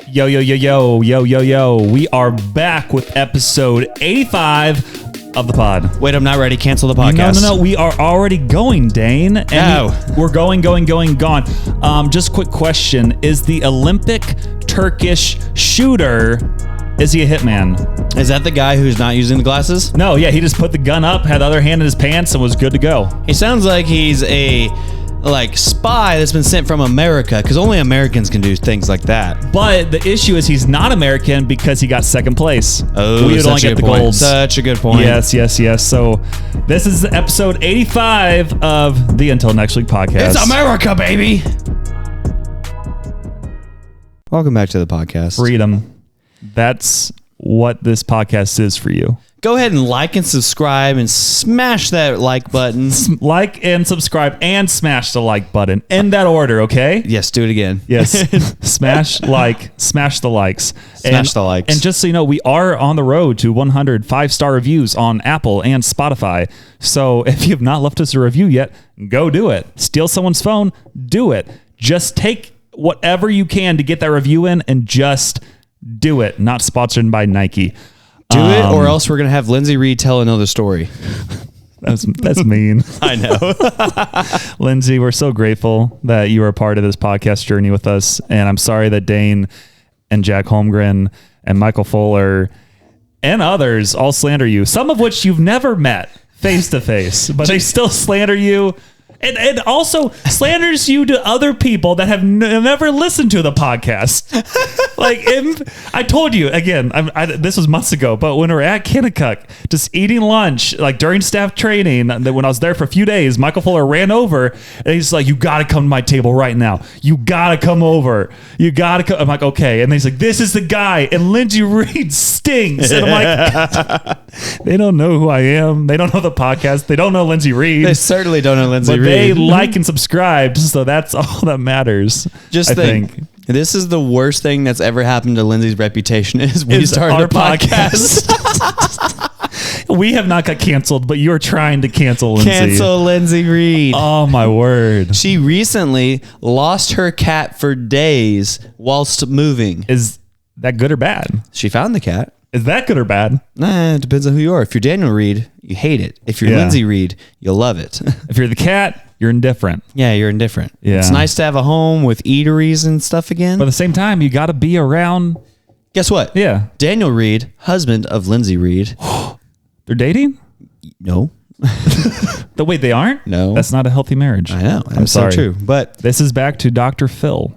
Yo, yo, yo, yo, yo, yo, yo. We are back with episode 85 of the pod. Wait, I'm not ready. Cancel the podcast. No. We are already going, Dane. And No. We're going, gone. Just quick question. Is the Olympic Turkish shooter, is he a hitman? Is that the guy who's not using the glasses? No, yeah, he just put the gun up, had the other hand in his pants, and was good to go. He sounds like he's a spy that's been sent from America, because only Americans can do things like that. But the issue is he's not American because he got second place. Oh, we would only get the gold. Such a good point. Yes. So this is episode 85 of the Until Next Week podcast. It's America, baby. Welcome back to the podcast. Freedom. That's what this podcast is for you. Go ahead and like and subscribe and smash that like button. Like and subscribe and smash the like button in that order, okay? Yes, do it again. Yes. Smash the likes. Smash the likes. And just so you know, we are on the road to 100 5-star reviews on Apple and Spotify. So if you have not left us a review yet, go do it. Steal someone's phone, do it. Just take whatever you can to get that review in and just do it. Not sponsored by Nike. Do it, or else we're going to have Lindsay Reed tell another story. That's mean. I know. Lindsay, we're so grateful that you are a part of this podcast journey with us. And I'm sorry that Dane and Jack Holmgren and Michael Fuller and others all slander you, some of which you've never met face to face, but they still slander you. And also slanders you to other people that have never listened to the podcast. I told you, again, this was months ago, but when we were at Kennecott, just eating lunch, like during staff training, when I was there for a few days, Michael Fuller ran over and he's like, you got to come to my table right now. You got to come over. You got to come. I'm like, okay. And he's like, this is the guy. And Lindsay Reed stinks. And I'm like, they don't know who I am. They don't know the podcast. They don't know Lindsay Reed. They certainly don't know Lindsay Reed. They like and subscribe, so that's all that matters. I think this is the worst thing that's ever happened to Lindsay's reputation is we started our a podcast. We have not got canceled, but you're trying to cancel Lindsay. Cancel Lindsay Reed. Oh my word. She recently lost her cat for days whilst moving. Is that good or bad? She found the cat. Is that good or bad? Nah, it depends on who you are. If you're Daniel Reed, you hate it. If you're Lindsay Reed, you'll love it. If you're the cat, you're indifferent. Yeah, you're indifferent. Yeah. It's nice to have a home with eateries and stuff again. But at the same time, you got to be around. Guess what? Yeah. Daniel Reed, husband of Lindsay Reed. They're dating? No. Wait, they aren't? No. That's not a healthy marriage. I know. I'm sorry. So true. But this is back to Dr. Phil.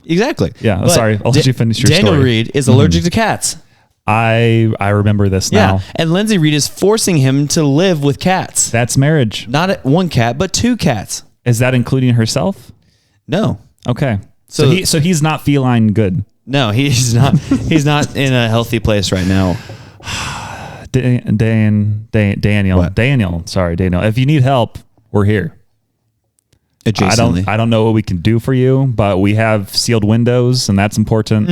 Exactly. Yeah. Sorry. I'll let you finish your Daniel story. Reed is allergic to cats. I remember this now. Yeah. And Lindsay Reed is forcing him to live with cats. That's marriage. Not one cat, but two cats. Is that including herself? No. Okay. So he's not feline good. No, he's not. He's not in a healthy place right now. Daniel. What? Daniel. Sorry, Daniel. If you need help, we're here. Adjacently. I don't know what we can do for you, but we have sealed windows, and that's important.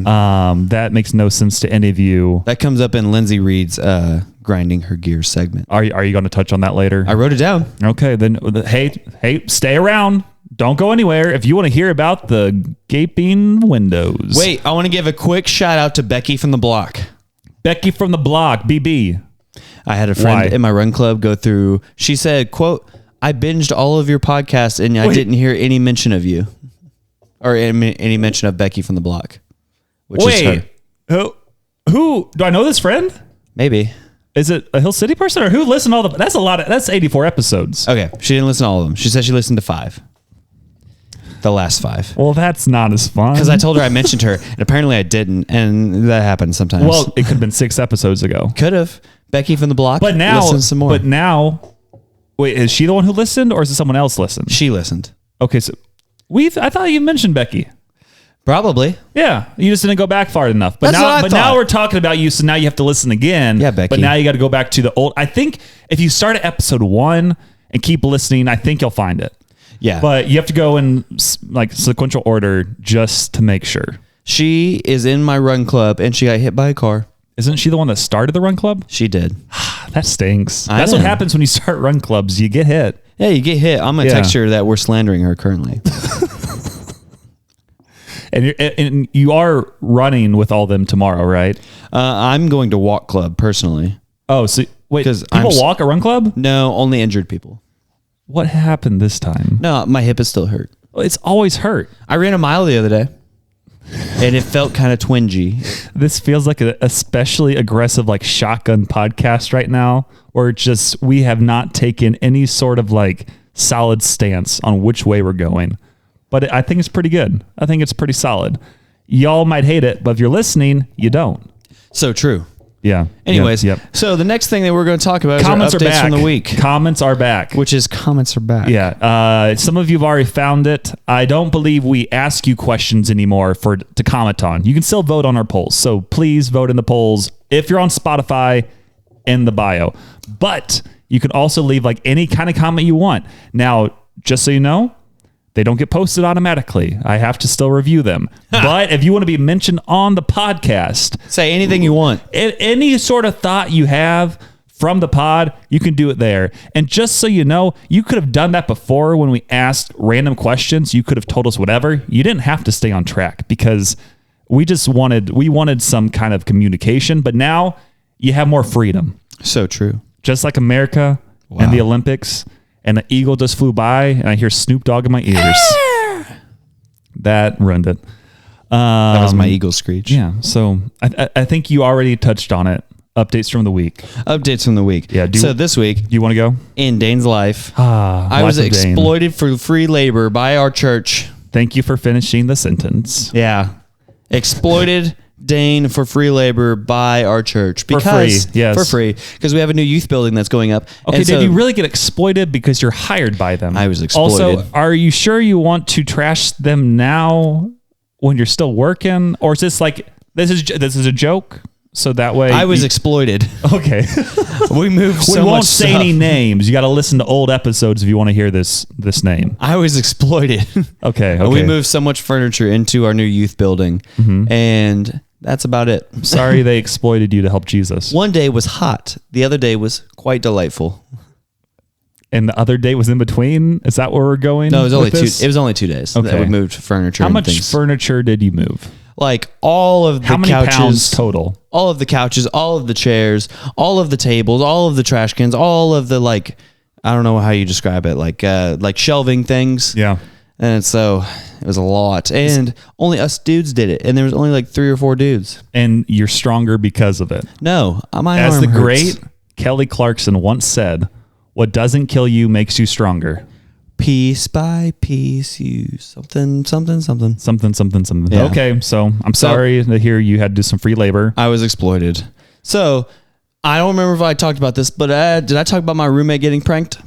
That makes no sense to any of you. That comes up in Lindsay Reed's grinding her gears segment. Are you going to touch on that later? I wrote it down. Okay, then hey, stay around. Don't go anywhere if you want to hear about the gaping windows. Wait, I want to give a quick shout out to Becky from the block. Becky from the block, BB. I had a friend in my run club go through. She said, quote, I binged all of your podcasts and I didn't hear any mention of you or any mention of Becky from the block. Which is her. Who do I know this friend? Maybe. Is it a Hill City person or who listened to all the, that's 84 episodes. Okay. She didn't listen to all of them. She said she listened to 5. The last 5. Well, that's not as fun. Because I told her I mentioned her and apparently I didn't. And that happens sometimes. Well, it could have been 6 episodes ago. Could have. Becky from the block. But now, listen some more. But now, wait, is she the one who listened or is it someone else listened? She listened. Okay. So I thought you mentioned Becky. Probably. Yeah. You just didn't go back far enough. But That's what I thought. Now we're talking about you. So now you have to listen again. Yeah, Becky. But now you got to go back to the old. I think if you start at episode 1 and keep listening, I think you'll find it. Yeah. But you have to go in like sequential order just to make sure. She is in my run club and she got hit by a car. Isn't she the one that started the run club? She did. That stinks. I That's know. what happens when you start run clubs. You get hit. Yeah, you get hit. I'm going to text her that we're slandering her currently. And you are running with all them tomorrow, right? I'm going to walk club personally. Oh, so wait, people walk a run club? No, only injured people. What happened this time? No, my hip is still hurt. It's always hurt. I ran a mile the other day, and it felt kind of twingy. This feels like an especially aggressive, like shotgun podcast right now, where it's just we have not taken any sort of like solid stance on which way we're going. But I think it's pretty good. I think it's pretty solid. Y'all might hate it, but if you're listening, you don't. So true. Yeah. Anyways, yep. So the next thing that we're going to talk about comments is our updates are back. from the week. Comments are back. Which is comments are back. Yeah. Some of you have already found it. I don't believe we ask you questions anymore to comment on. You can still vote on our polls. So please vote in the polls. If you're on Spotify, in the bio. But you can also leave like any kind of comment you want. Now, just so you know, they don't get posted automatically. I have to still review them. But if you want to be mentioned on the podcast, say anything you want. Any sort of thought you have from the pod, you can do it there. And just so you know, you could have done that before when we asked random questions. You could have told us whatever. You didn't have to stay on track because we wanted some kind of communication. But now you have more freedom. So true. Just like America and the Olympics. And the eagle just flew by, and I hear Snoop Dogg in my ears. That ruined it. That was my eagle screech. Yeah, so I think you already touched on it. Updates from the week. Updates from the week. Yeah. So this week, you want to go? In Dane's life, I was exploited for free labor by our church. Thank you for finishing the sentence. Yeah. Exploited Dane for free labor by our church. For free, yes. For free. Because we have a new youth building that's going up. Okay, did you really get exploited because you're hired by them? I was exploited. Also, are you sure you want to trash them now when you're still working? Or is this like, this is a joke? So that way... I was exploited. Okay. We moved so much We won't say any names. You got to listen to old episodes if you want to hear this name. I was exploited. Okay. We moved so much furniture into our new youth building. Mm-hmm. And... that's about it. Sorry they exploited you to help Jesus. One day was hot. The other day was quite delightful. And the other day was in between? Is that where we're going? No, it was only 2 days that we moved furniture. How much furniture did you move? Like all of the couches. How many pounds total? All of the couches, all of the chairs, all of the tables, all of the trash cans, all of the like, I don't know how you describe it, like shelving things. Yeah. And so it was a lot. And only us dudes did it. And there was only like 3 or 4 dudes. And you're stronger because of it. No, my As arm the hurts. great Kelly Clarkson once said, what doesn't kill you makes you stronger. Piece by piece, you something. Yeah. Okay, so I'm sorry to hear you had to do some free labor. I was exploited. So I don't remember if I talked about this, but did I talk about my roommate getting pranked?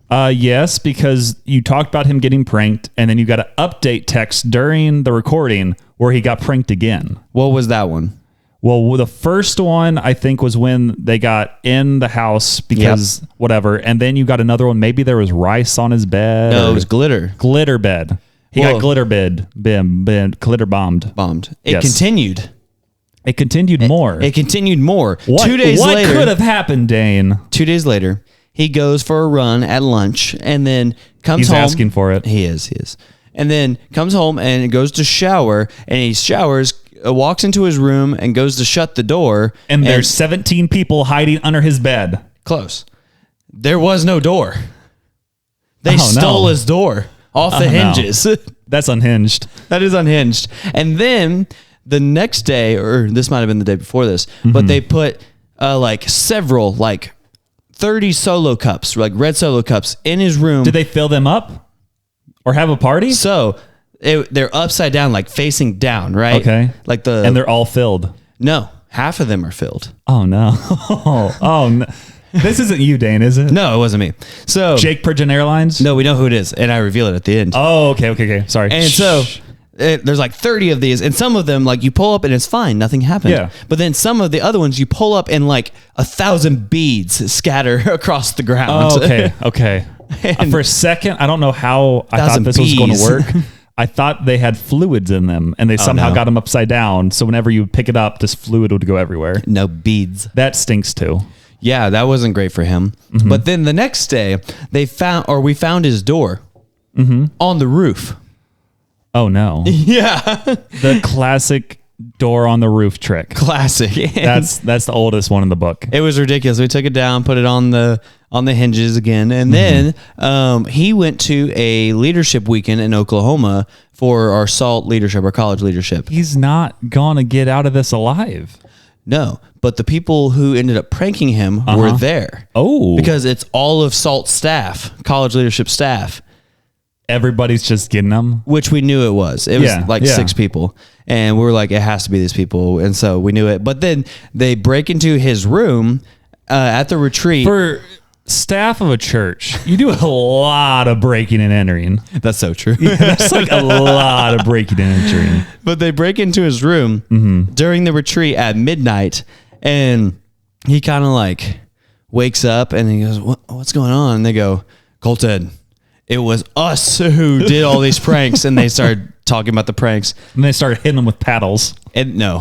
Yes, because you talked about him getting pranked, and then you got an update text during the recording where he got pranked again. What was that one? Well, the first one, I think, was when they got in the house because whatever. And then you got another one. Maybe there was rice on his bed. No, it was glitter. Glitter bed. He got glitter glitter bombed. It continued. It continued more. It continued more. What, 2 days later. What could have happened, Dane? 2 days later, he goes for a run at lunch and then comes home. He's asking for it. He is. And then comes home and goes to shower, and he showers, walks into his room and goes to shut the door. And there's 17 people hiding under his bed. Close. There was no door. They stole his door off the hinges. No. That's unhinged. That is unhinged. And then the next day, or this might have been the day before this, but they put several 30 solo cups, like red solo cups, in his room. Did they fill them up or have a party? So they're upside down, like facing down, right? Okay. And they're all filled. No, half of them are filled. Oh no. Oh no. This isn't you, Dane, is it? No, it wasn't me. So Jake Pigeon Airlines? No, we know who it is, and I reveal it at the end. Oh, okay. Sorry. And so there's like 30 of these, and some of them, like, you pull up and it's fine, nothing happened. Yeah. But then some of the other ones, you pull up and like 1,000 beads scatter across the ground. Oh, okay. For a second, I don't know how I thought this was going to work. I thought they had fluids in them, and they somehow got them upside down. So whenever you pick it up, this fluid would go everywhere. No beads. That stinks too. Yeah, that wasn't great for him. Mm-hmm. But then the next day, we found his door on the roof. Oh no. Yeah. The classic door on the roof trick. Classic. That's the oldest one in the book. It was ridiculous. We took it down, put it on the hinges again, and then he went to a leadership weekend in Oklahoma for our SALT leadership, our college leadership. He's not gonna get out of this alive. No, but the people who ended up pranking him were there. Oh, because it's all of SALT staff, college leadership staff. Everybody's just getting them, which we knew it was. It was 6 people, and we were like, it has to be these people, and so we knew it. But then they break into his room at the retreat. For staff of a church, you do a lot of breaking and entering. That's so true. Yeah, that's like a lot of breaking and entering. But they break into his room during the retreat at midnight, and he kind of like wakes up and he goes, what's going on? And they go, Colton, it was us who did all these pranks. And they started talking about the pranks. And they started hitting them with paddles. And no.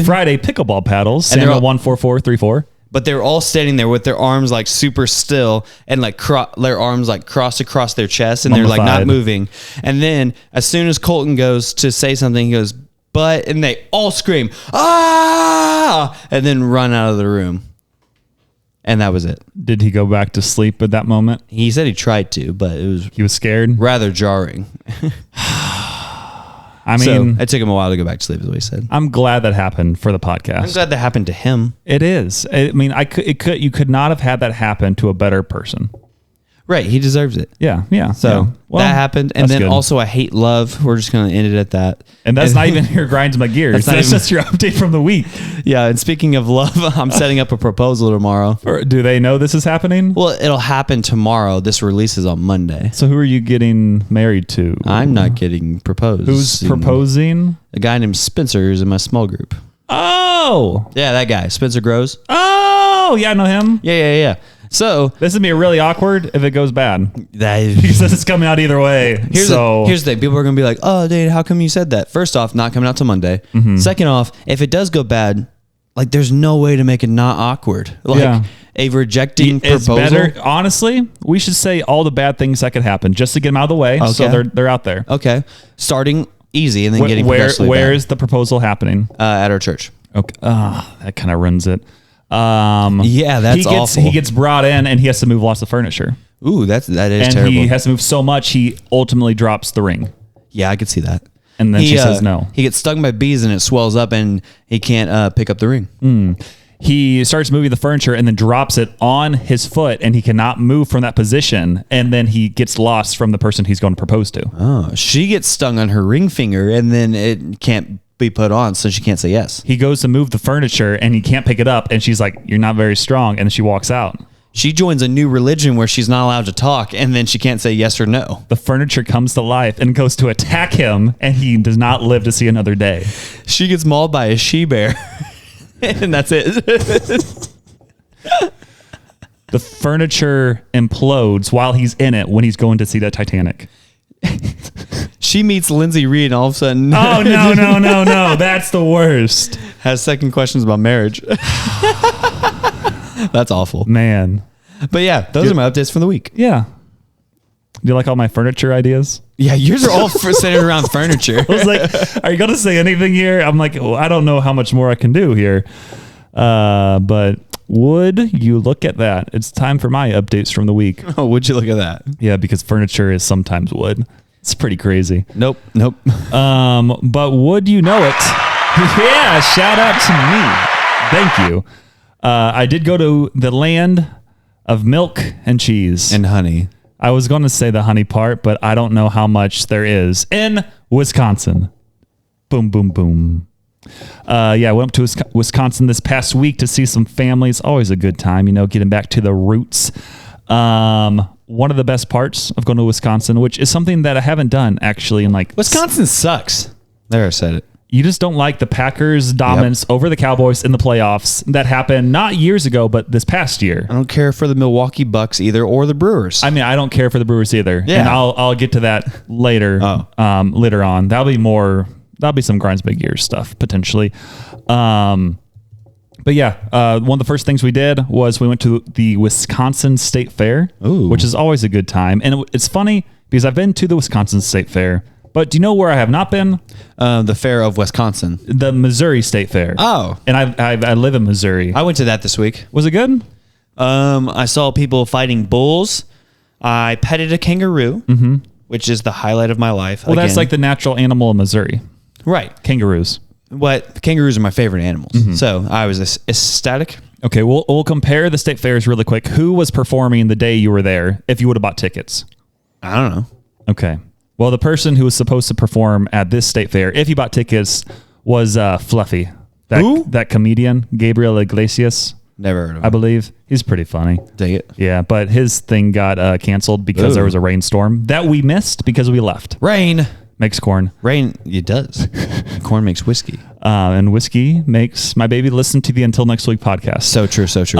Friday pickleball paddles. Samuel 14434. But they were all standing there with their arms like super still and like their arms like crossed across their chest, and they're like not moving. And then as soon as Colton goes to say something, he goes, but, and they all scream, ah, and then run out of the room. And that was it. Did he go back to sleep at that moment? He said he tried to, but he was scared. Rather jarring. I mean, it took him a while to go back to sleep, is what he said. I'm glad that happened for the podcast. I'm glad that happened to him. It is. I mean, you could not have had that happen to a better person. Right. He deserves it. Yeah. Yeah. So yeah. Well, that happened. And then good. Also I hate love. We're just going to end it at that. And that's not even your grinds my gears. That's just your update from the week. Yeah. And speaking of love, I'm setting up a proposal tomorrow. Do they know this is happening? Well, it'll happen tomorrow. This releases on Monday. So who are you getting married to? I'm not getting proposed. Who's proposing? A guy named Spencer who's in my small group. Oh. Yeah, that guy. Spencer Groves. Oh, yeah, I know him. Yeah. So this would be really awkward if it goes bad. Because it's coming out either way. Here's the thing. People are going to be like, oh, Dane, how come you said that? First off, not coming out till Monday. Second off, if it does go bad, like there's no way to make it not awkward. Like a rejecting proposal. Better, honestly, we should say all the bad things that could happen just to get them out of the way. Okay. So they're out there. Okay. Starting easy and then getting progressively Where bad. is the proposal happening? At our church. Okay. That kind of ruins it. Yeah, that's awful. He gets brought in and he has to move lots of furniture. Ooh, that is and terrible. He has to move so much he ultimately drops the ring. Yeah, I could see that. And then she says no. He gets stung by bees and it swells up and he can't pick up the ring. He starts moving the furniture and then drops it on his foot and he cannot move from that position. And then he gets lost from the person he's going to propose to. Oh, she gets stung on her ring finger and then it can't be put on, so she can't say yes. He goes to move the furniture and he can't pick it up. And she's like, you're not very strong. And she walks out. She joins a new religion where she's not allowed to talk and then she can't say yes or no. The furniture comes to life and goes to attack him and he does not live to see another day. She gets mauled by a she-bear and that's it. The furniture implodes while he's in it when he's going to see the Titanic. She meets Lindsay Reed and all of a sudden... Oh, no. That's the worst. Has second questions about marriage. That's awful. Man. But yeah, those are my updates for the week. Yeah. Do you like all my furniture ideas? Yeah, yours are all centered around furniture. I was like, are you going to say anything here? I'm like, well, I don't know how much more I can do here. But would you look at that? It's time for my updates from the week. Oh, would you look at that? Yeah, because furniture is sometimes wood. It's pretty crazy. Nope. But would you know it? Yeah, shout out to me. Thank you. I did go to the land of milk and cheese. And honey. I was going to say the honey part, but I don't know how much there is in Wisconsin. Boom, boom, boom. I went up to Wisconsin this past week to see some families. Always a good time, getting back to the roots. One of the best parts of going to Wisconsin, which is something that I haven't done actually in Wisconsin sucks. There, I said it. You just don't like the Packers' dominance over the Cowboys in the playoffs that happened not years ago, but this past year. I don't care for the Milwaukee Bucks either or the Brewers. I mean, I don't care for the Brewers either. Yeah. And I'll get to that later. Later on. That'll be some grinds big gears stuff potentially. But yeah, one of the first things we did was we went to the Wisconsin State Fair, which is always a good time. And it's funny because I've been to the Wisconsin State Fair But do you know where I have not been? The Fair of Wisconsin. The Missouri State Fair. Oh. And I live in Missouri. I went to that this week. Was it good? I saw people fighting bulls. I petted a kangaroo, which is the highlight of my life. Well, that's like the natural animal of Missouri. Right. Kangaroos. Kangaroos are my favorite animals. So I was ecstatic. Okay, we'll compare the state fairs really quick. Who was performing the day you were there if you would have bought tickets? I don't know. Okay. Well, the person who was supposed to perform at this state fair, if you bought tickets, was Fluffy. Who? That comedian, Gabriel Iglesias. Never heard of him. I believe. He's pretty funny. Dang it. Yeah, but his thing got canceled because there was a rainstorm that we missed because we left. Rain. Makes corn. Rain, it does. Corn makes whiskey. And whiskey makes my baby listen to the Until Next Week podcast. So true, so true.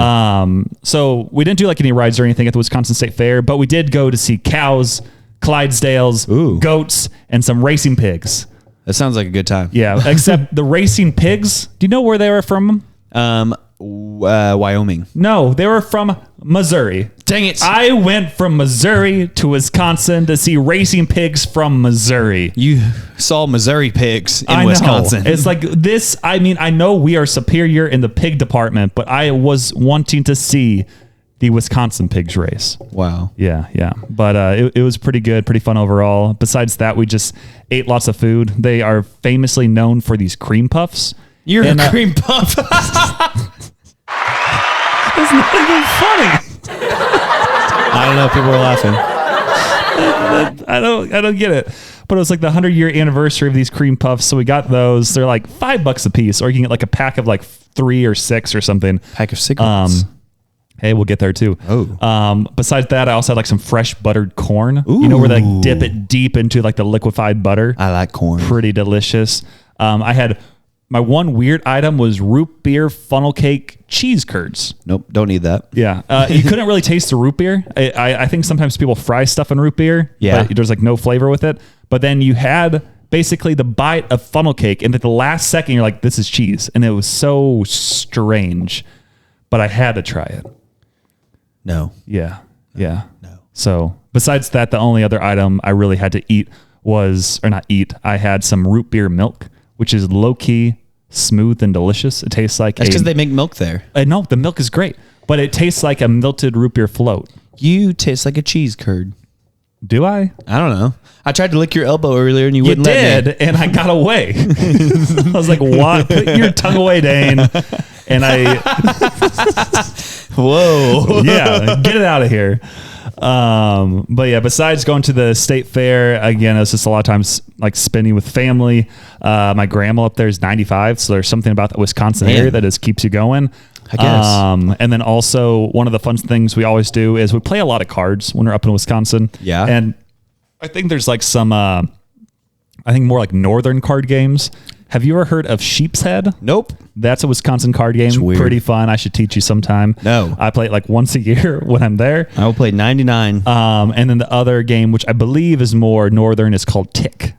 So we didn't do like any rides or anything at the Wisconsin State Fair, but we did go to see cows, Clydesdales, goats, and some racing pigs. That sounds like a good time. Yeah, except the racing pigs, do you know where they were from? Wyoming. No, they were from Missouri. Dang it. I went from Missouri to Wisconsin to see racing pigs from Missouri. You saw Missouri pigs in Wisconsin. It's like this. I mean, I know we are superior in the pig department, but I was wanting to see the Wisconsin pigs race. Wow. Yeah. But it was pretty good, pretty fun overall. Besides that, we just ate lots of food. They are famously known for these cream puffs. You're a cream puff. It's not even funny. I don't know. People were laughing. I don't get it. But it was like the 100-year anniversary of these cream puffs. So we got those. They're like $5 a piece, or you can get like a pack of like 3 or 6 or something. Pack of cigarettes. Hey, we'll get there too. Oh. Besides that, I also had like some fresh buttered corn. Ooh. You know, where they like dip it deep into like the liquefied butter. I like corn. Pretty delicious. I had my one weird item was root beer funnel cake cheese curds. Nope, don't need that. Yeah. You couldn't really taste the root beer. I think sometimes people fry stuff in root beer. Yeah. But there's like no flavor with it. But then you had basically the bite of funnel cake, and at the last second, you're like, this is cheese. And it was so strange. But I had to try it. No. Yeah. Yeah. No. So besides that, the only other item I really had to eat I had some root beer milk, which is low-key smooth and delicious. It tastes like That's because they make milk there. No, the milk is great, but it tastes like a melted root beer float. You taste like a cheese curd. Do I? I don't know. I tried to lick your elbow earlier and you wouldn't let me. And I got away. I was like, what? Put your tongue away, Dane. And whoa. Yeah, get it out of here. But yeah, besides going to the state fair, again, it's just a lot of times like spending with family. My grandma up there is 95. So there's something about the Wisconsin area that just keeps you going. I guess. And then also one of the fun things we always do is we play a lot of cards when we're up in Wisconsin. Yeah. And I think there's like some, I think more like northern card games. Have you ever heard of Sheep's Head? Nope. That's a Wisconsin card game. Pretty fun. I should teach you sometime. No. I play it like once a year when I'm there. I will play 99. And then the other game, which I believe is more northern, is called Tick.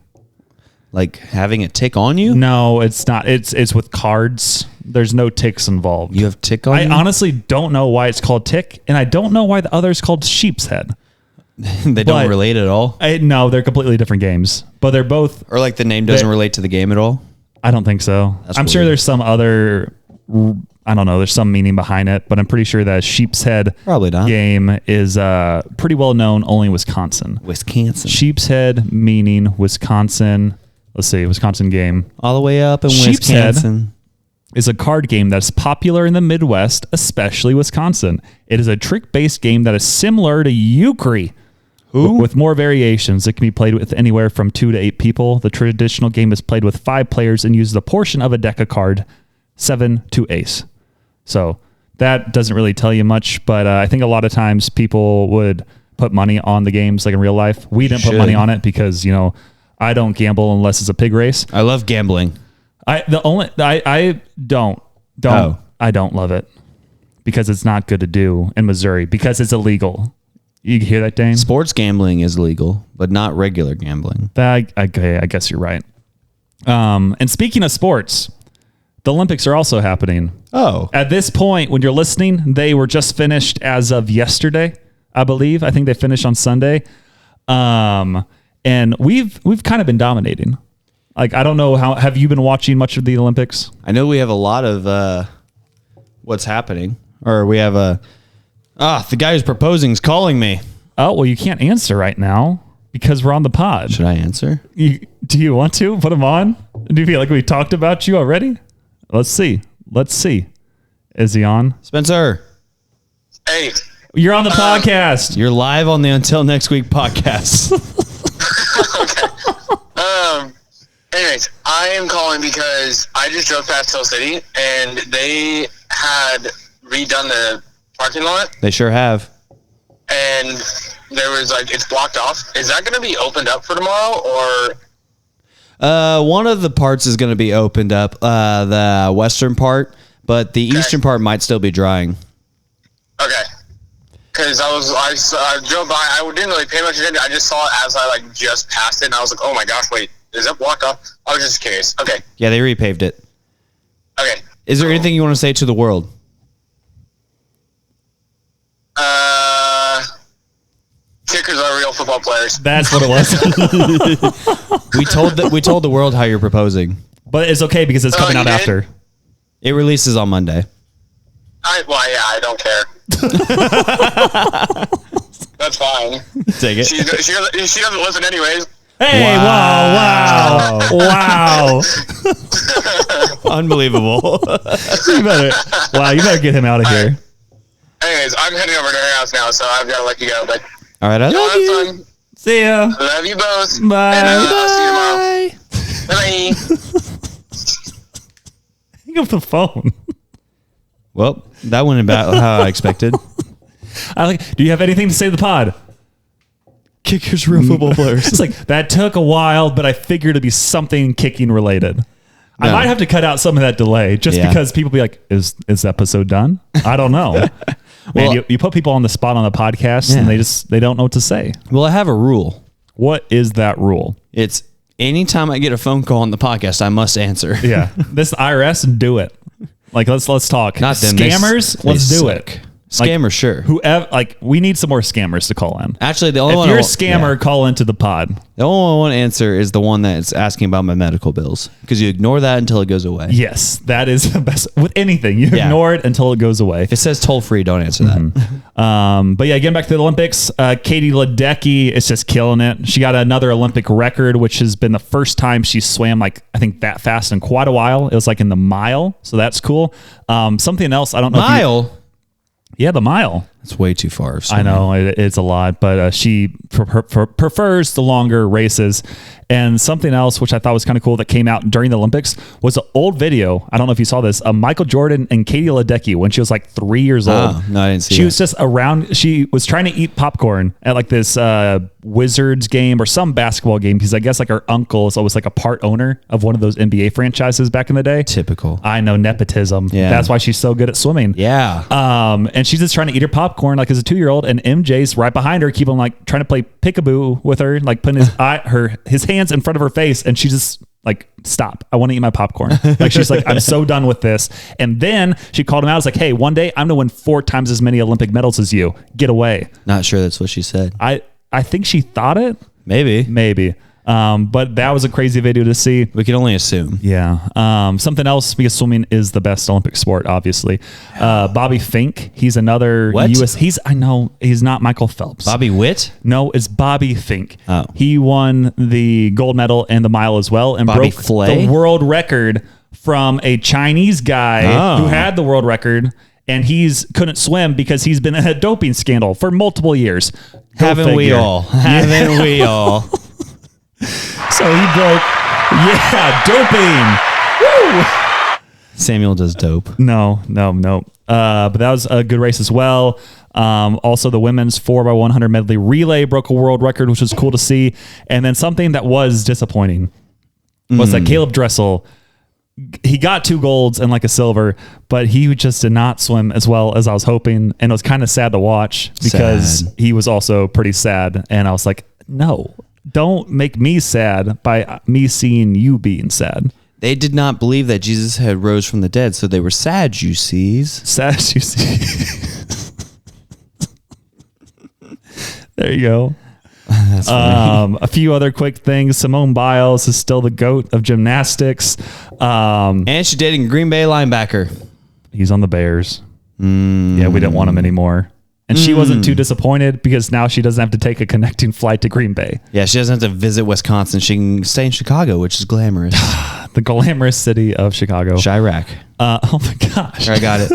Like having a tick on you? No, it's not. It's with cards. There's no ticks involved. You have tick on you? I honestly don't know why it's called Tick, and I don't know why the other is called Sheep's Head. They don't relate at all? No, they're completely different games, but they're both... Or like the name doesn't relate to the game at all? I don't think so. I'm sure there's some other... I don't know. There's some meaning behind it, but I'm pretty sure that Sheep's Head game is pretty well known only in Wisconsin. Sheep's Head meaning Wisconsin. Let's see, Wisconsin game. All the way up in Sheep's Wisconsin. Head is a card game that's popular in the Midwest, especially Wisconsin. It is a trick-based game that is similar to Euchre, with more variations. It can be played with anywhere from 2 to 8 people. The traditional game is played with 5 players and uses a portion of a deck of card, 7 to ace. So that doesn't really tell you much, but I think a lot of times people would put money on the games like in real life. We didn't put money on it because, you know, I don't gamble unless it's a pig race. I love gambling. I don't love it because it's not good to do in Missouri because it's illegal. You hear that, Dane? Sports gambling is legal, but not regular gambling. I guess you're right. And speaking of sports, the Olympics are also happening. Oh. At this point, when you're listening, they were just finished as of yesterday, I believe. I think they finished on Sunday. and we've kind of been dominating. Like, I don't know how, have you been watching much of the Olympics? I know we have a lot of what's happening. Or we have the guy who's proposing is calling me. Oh, well, you can't answer right now because we're on the pod. Should I answer? Do you want to put him on? Do you feel like we talked about you already? Let's see. Is he on? Spencer. Hey. You're on the podcast. You're live on the Until Next Week podcast. Okay. Anyways, I am calling because I just drove past Hill City and they had redone the parking lot. They sure have. And there was it's blocked off. Is that going to be opened up for tomorrow or? One of the parts is going to be opened up, the western part, but the eastern part might still be drying. Okay. Because I drove by. I didn't really pay much attention. I just saw it as I just passed it, and I was like, "Oh my gosh, wait, is that blocked off?" I was just curious. Okay. Yeah, they repaved it. Okay. Is there anything you want to say to the world? Kickers are real football players. That's what it was. We told the world how you're proposing, but it's okay because it's coming out after. It releases on Monday. I don't care. That's fine. Take it. She doesn't listen anyways. Hey! Wow! Unbelievable. You better get him out of here. Anyways, I'm heading over to her house now, so I've got to let you go. But all right, I love you. Fun. See ya. Love you both. Bye. And, I'll see you tomorrow. Bye. Hang up the phone. Well, that went about how I expected. Do you have anything to say to the pod? Kickers, real football players. It's that took a while, but I figured it'd be something kicking related. No. I might have to cut out some of that delay just because people be like, is the episode done? I don't know. Man, you put people on the spot on the podcast and they don't know what to say. Well, I have a rule. What is that rule? It's anytime I get a phone call on the podcast, I must answer. Yeah. This IRS, do it. Let's talk. Not them. Scammers, let's do it. Scammers, sure. Whoever, we need some more scammers to call in. Actually, the only if one you're a scammer, call into the pod. The only one I want to answer is the one that's asking about my medical bills because you ignore that until it goes away. Yes, that is the best with anything. You ignore it until it goes away. If it says toll free, don't answer that. But yeah, getting back to the Olympics, Katie Ledecky is just killing it. She got another Olympic record, which has been the first time she swam I think that fast in quite a while. It was in the mile, so that's cool. Something else I don't know. Mile. Yeah, the mile. It's way too far. I know it's a lot, but she prefers the longer races. And something else, which I thought was kind of cool that came out during the Olympics, was an old video. I don't know if you saw this. Michael Jordan and Katie Ledecky when she was 3 years old. No, I didn't see She was just around. She was trying to eat popcorn at this Wizards game or some basketball game because I guess her uncle is always a part owner of one of those NBA franchises back in the day. Typical. I know, nepotism. Yeah. That's why she's so good at swimming. Yeah. And she's just trying to eat her popcorn as a 2-year-old, and MJ's right behind her, keep on trying to play peekaboo with her, putting his hands in front of her face, and she just stop. I want to eat my popcorn. She's I'm so done with this. And then she called him out. It's hey, one day I'm gonna win 4 times as many Olympic medals as you. Get away. Not sure that's what she said. I think she thought it. Maybe. But that was a crazy video to see. We can only assume. Yeah. Something else, because swimming is the best Olympic sport, obviously. Bobby Finke, he's another U.S. He's not Michael Phelps. Bobby Witt? No, it's Bobby Finke. Oh. He won the gold medal in the mile as well and Bobby broke Flay? the world record from a Chinese guy who had the world record, and couldn't swim because he's been in a doping scandal for multiple years. Haven't we all? Haven't we all? So he broke, doping. Woo! Samuel does dope. No. But that was a good race as well. Also, the women's 4x100 medley relay broke a world record, which was cool to see. And then something that was disappointing was that Caeleb Dressel, he got 2 golds and a silver, but he just did not swim as well as I was hoping. And it was kind of sad to watch because he was also pretty sad. And I was like, no. Don't make me sad by me seeing you being sad. They did not believe that Jesus had rose from the dead, so they were sad, you sees. Sad, you see. There you go. That's funny. A few other quick things. Simone Biles is still the GOAT of gymnastics. And she's dating Green Bay linebacker. He's on the Bears. Yeah, we didn't want him anymore. And she wasn't too disappointed because now she doesn't have to take a connecting flight to Green Bay. Yeah, she doesn't have to visit Wisconsin. She can stay in Chicago, which is glamorous. The glamorous city of Chicago. Chirac. Oh my gosh. I got it.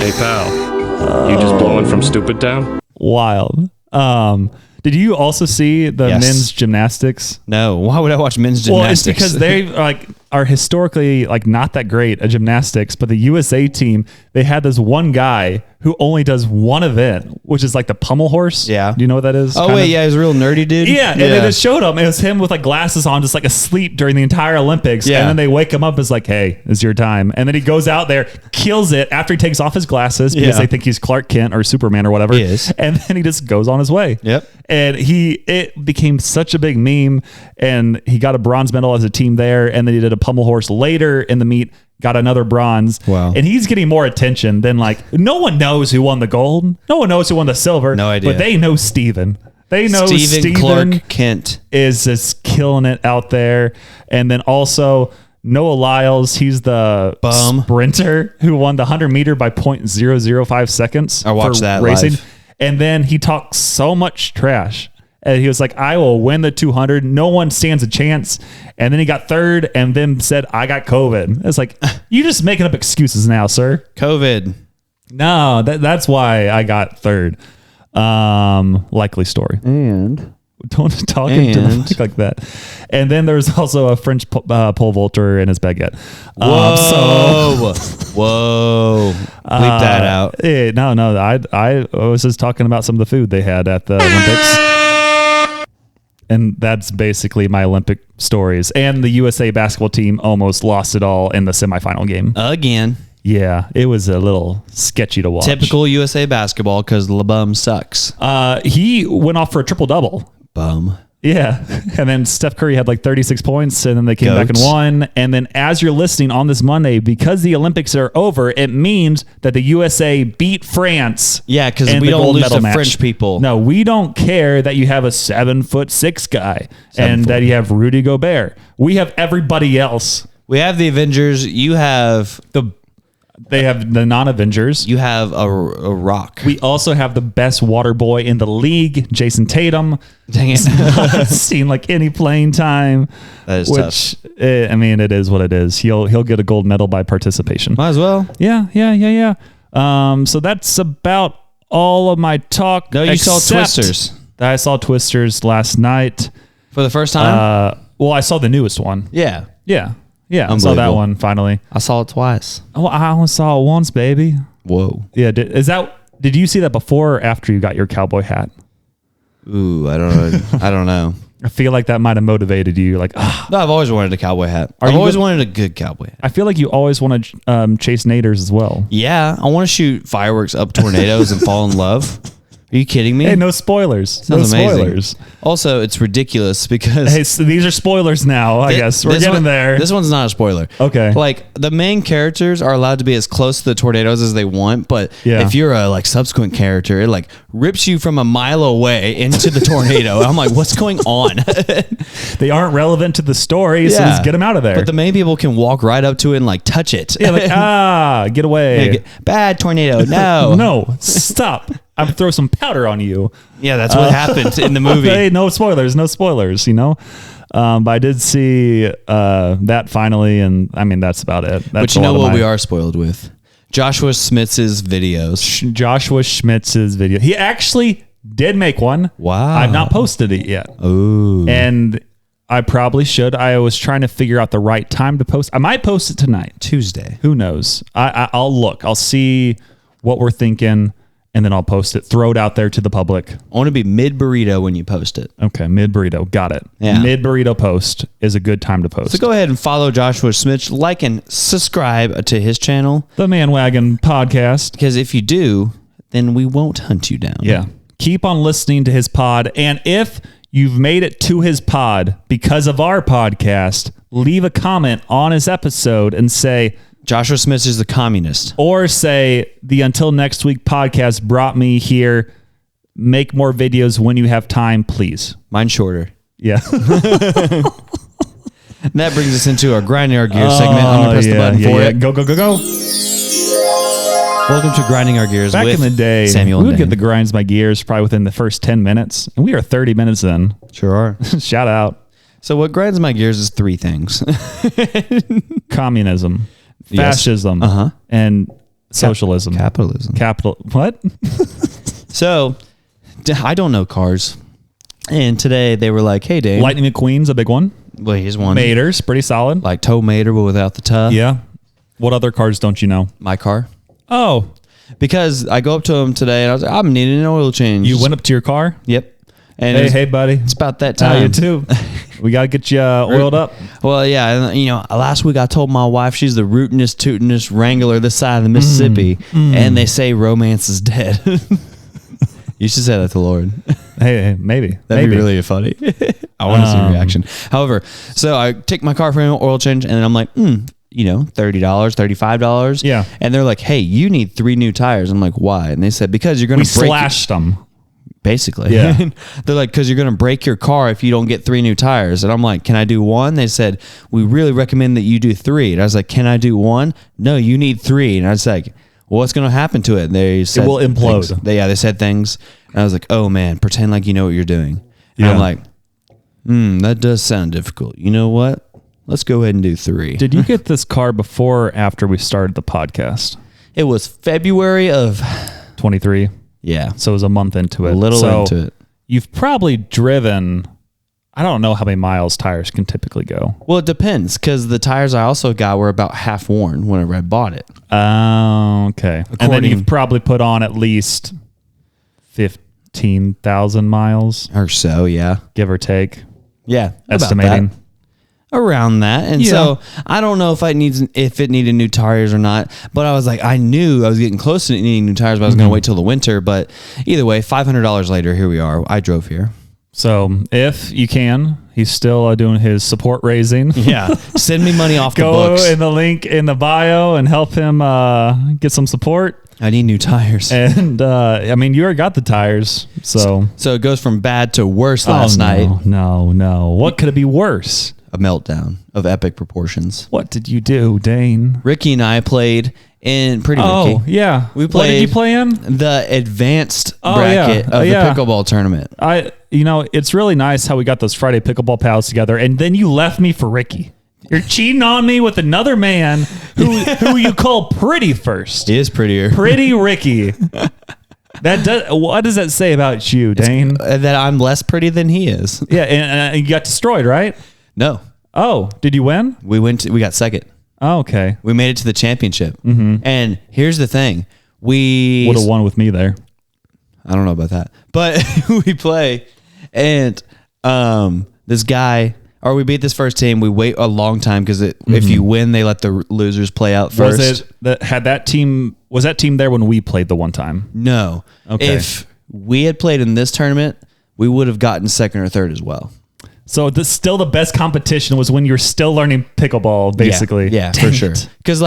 Hey, pal. You just blowing from Stupid Town? Wild. Did you also see the men's gymnastics? No. Why would I watch men's gymnastics? Well, it's because they are historically not that great at gymnastics, but the USA team, they had this one guy who only does one event, which is like the pommel horse. Yeah. Do you know what that is? Oh, wait. Yeah. He's a real nerdy dude. Yeah. And they just showed him. It was him with glasses on, just asleep during the entire Olympics. Yeah. And then they wake him up as hey, it's your time. And then he goes out there, kills it after he takes off his glasses because they think he's Clark Kent or Superman or whatever. He is. And then he just goes on his way. Yep. And it became such a big meme, and he got a bronze medal as a team there. And then he did a pommel horse later in the meet, got another bronze. Wow. And he's getting more attention than no one knows who won the gold. No one knows who won the silver. No idea. But they know Steven. They know Steven Clark Kent is just killing it out there. And then also Noah Lyles, he's the sprinter who won the 100 meter by 0.005 seconds. I watched that racing. live. And then he talked so much trash. And he was like, I will win the 200. No one stands a chance. And then he got third and then said, I got COVID. It's you're just making up excuses now, sir. COVID. No, that's why I got third. Likely story. And don't talk into the mic like that. And then there's also a French pole vaulter in his baguette. Whoa. Whoa. Bleep that out. No. I was just talking about some of the food they had at the Olympics. And that's basically my Olympic stories. And the USA basketball team almost lost it all in the semifinal game. Again. Yeah, it was a little sketchy to watch. Typical USA basketball because LeBum sucks. He went off for a triple-double. Bum. Yeah. And then Steph Curry had 36 points, and then they came back and won. And then as you're listening on this Monday, because the Olympics are over, it means that the USA beat France. Yeah, because we don't lose to French people. No, we don't care that you have a 7'6" guy and that you have Rudy Gobert. We have everybody else. We have the Avengers. You have They have the non-Avengers. You have a rock. We also have the best water boy in the league, Jason Tatum. Dang it. Not seen any playing time. That is tough. It is what it is. He'll get a gold medal by participation. Might as well. Yeah. So that's about all of my talk. No, you saw Twisters. I saw Twisters last night. For the first time? Well, I saw the newest one. Yeah. Yeah, I saw that one finally. I saw it twice. Oh, I only saw it once, baby. Whoa. Yeah, did you see that before or after you got your cowboy hat? Ooh, I don't know. I feel like that might have motivated you. No, I've always wanted a cowboy hat. Are I've you always wanted a good cowboy hat. I feel like you always want to chase naders as well. Yeah, I want to shoot fireworks up tornadoes and fall in love. Are you kidding me? Hey, no spoilers. Sounds no amazing. spoilers. Also, it's ridiculous because... Hey, so these are spoilers now, I guess. We're getting there. This one's not a spoiler. Okay. The main characters are allowed to be as close to the tornadoes as they want, but if you're a subsequent character, it rips you from a mile away into the tornado. I'm like, what's going on? They aren't relevant to the story, so just get them out of there. But the main people can walk right up to it and touch it. Yeah, get away. Bad tornado. No. No, stop. I'm gonna throw some powder on you. Yeah, that's what happened in the movie. Hey, no spoilers, But I did see that finally, and that's about it. But you know what we are spoiled with? Joshua Schmitz's videos. Joshua Schmitz's video. He actually did make one. Wow. I've not posted it yet. Ooh. And I probably should. I was trying to figure out the right time to post. I might post it tonight. Tuesday. Who knows? I'll look. I'll see what we're thinking. And then I'll post it, throw it out there to the public. I want to be mid burrito when you post it. Okay, mid burrito. Got it. Yeah. Mid burrito post is a good time to post. So go ahead and follow Joshua Smith, like and subscribe to his channel. The Man Wagon Podcast. Because if you do, then we won't hunt you down. Yeah. Keep on listening to his pod. And if you've made it to his pod because of our podcast, leave a comment on his episode and say, Joshua Smith is the communist. Or say, the Until Next Week podcast brought me here make more videos when you have time, please. Mine's shorter. Yeah. And that brings us into our Grinding Our Gears segment. I'm going to press the button for it. Go. Welcome to Grinding Our Gears Back with in the day, Samuel we and would Dane. get the grinds my gears probably within the first 10 minutes. And we are 30 minutes in. Sure are. Shout out. So what grinds my gears is three things. Communism, Yes. fascism, Uh-huh. and socialism. Capitalism. What? So I don't know cars. And today they were like, hey, Dane. Lightning McQueen's a big one. Well, here's one. Mater's pretty solid. Like Tow Mater, but without the tuh. Yeah. What other cars don't you know? My car. Oh, Because I go up to him today and I was like, I'm needing an oil change. you went up to your car? Yep. And Hey, buddy. it's about that How time. you too? We got to get you oiled up. Well, yeah. And, last week I told my wife she's the rootinest, tootinest wrangler this side of the Mississippi. And they say romance is dead. You should say that to Lord. Hey, maybe. That'd maybe. be really funny. I want to see a reaction. However, so I take my car for an oil change and then I'm like, $30, $35. Yeah. And they're like, hey, you need 3 new tires. I'm like, why? And they said, because you're going We to break. slashed them. Basically. Yeah. They're like, because you're going to break your car if you don't get 3 new tires. And I'm like, can I do 1? They said, we really recommend that you do 3. And I was like, can I do 1? No, you need 3. And I was like, well, what's going to happen to it? And they said, It will implode. things. They said things. And I was like, oh man, pretend like you know what you're doing. And Yeah. I'm like, that does sound difficult. You know what? Let's go ahead and do 3. Did you get this car before or after we started the podcast? It was February of 23. Yeah. So it was a month into it. A little So into it. You've probably driven, I don't know how many miles tires can typically go. Well, it depends because the tires I also got were about half worn whenever I bought it. Oh, okay. And then According- you've probably put on at least 15,000 miles, Or so, yeah. give or take, Yeah. about estimating. that. Around that. And Yeah. so I don't know if it needed new tires or not, but I was like, I knew I was getting close to needing new tires, but I was going to wait till the winter. But either way, $500 later, here we are. I drove here. So if you can, he's still doing his support raising. Yeah. Send me money off the Go books. in the link in the bio and help him get some support. I need new tires. And you already got the tires. So So it goes from bad to worse last night. No. What could it be worse? A meltdown of epic proportions. What did you do, Dane? Ricky and I played in Ricky. Yeah. We What did played you play in? the advanced Oh, bracket yeah. of Yeah. the pickleball tournament. It's really nice how we got those Friday pickleball pals together, and then you left me for Ricky. You're cheating on me with another man who you call pretty first. He is prettier. Pretty Ricky. What does that say about you, Dane? That I'm less pretty than he is. Yeah, and you got destroyed, right? No. Oh, did you win? We got second. Oh, okay. We made it to the championship. Mm-hmm. And here's the thing. We Would have won with me there. I don't know about that. But we play and this guy, or we beat this first team. We wait a long time because if you win, they let the losers play out first. Was that team there when we played the one time? No. Okay. If we had played in this tournament, we would have gotten second or third as well. So still the best competition was when you're still learning pickleball, basically. Yeah, Dang for sure. it. Because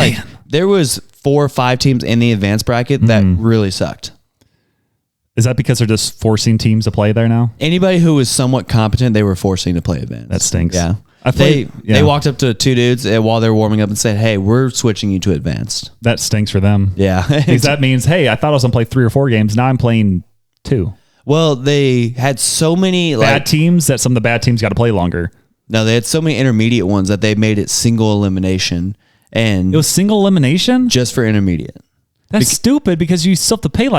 there was 4 or 5 teams in the advanced bracket that really sucked. Is that because they're just forcing teams to play there now? Anybody who was somewhat competent, they were forcing to play advanced. That stinks. Yeah. Yeah. They walked up to 2 dudes while they were warming up and said, hey, we're switching you to advanced. That stinks for them. Yeah. Because that means, hey, I thought I was going to play 3 or 4 games. Now I'm playing 2. Well, they had so many Bad teams that some of the bad teams got to play longer. No, they had so many intermediate ones that they made it single elimination. And It was single elimination? just for intermediate. That's stupid because you still have to pay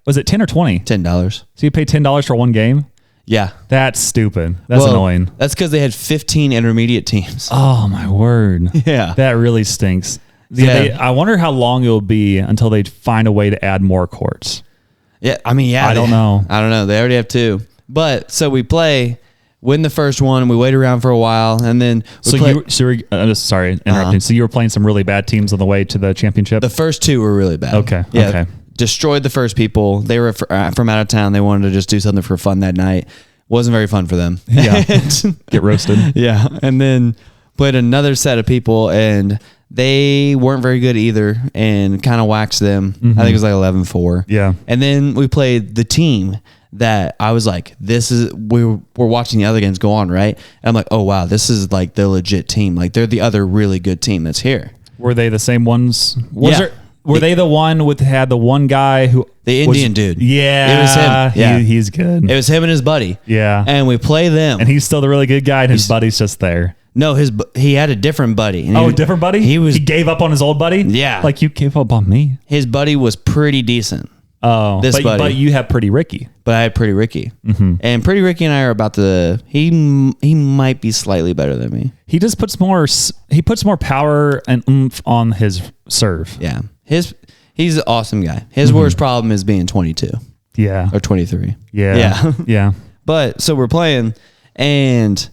was it 10 or 20? $10. So you pay $10 for one game? Yeah. That's stupid. That's annoying. That's because they had 15 intermediate teams. Oh, my word. Yeah. That really stinks. Yeah. I wonder how long it will be until they find a way to add more courts. Yeah. I mean, yeah. I don't know. I don't know. They already have 2. But so we play, win the first one. We wait around for a while. And then Sorry, interrupting. So you were playing some really bad teams on the way to the championship? the first 2 were really bad. Okay, Yeah. okay. Destroyed the first people. They were from out of town. They wanted to just do something for fun that night. Wasn't very fun for them. Yeah. Get roasted. Yeah. And then played another set of people and they weren't very good either and kind of waxed them. I think it was like 11-4. Yeah. And then we played the team that I was like, we're watching the other games go on, right? And I'm like, oh wow, this is like the legit team. Like they're the other really good team that's here. Were they the same ones? Yeah. Were they the one had the one guy who the Indian dude? Yeah, it was him. Yeah, he's good. It was him and his buddy. Yeah, and we play them, and he's still the really good guy, and his buddy's just there. No, he had a different buddy. And different buddy? He gave up on his old buddy? Yeah, like you gave up on me. His buddy was pretty decent. Oh, but you have Pretty Ricky. But I had Pretty Ricky, and Pretty Ricky and I are about to. He might be slightly better than me. He just puts more. He puts more power and oomph on his serve. Yeah, he's an awesome guy. His worst problem is being 22. Yeah, or 23. Yeah, yeah. But so we're playing, and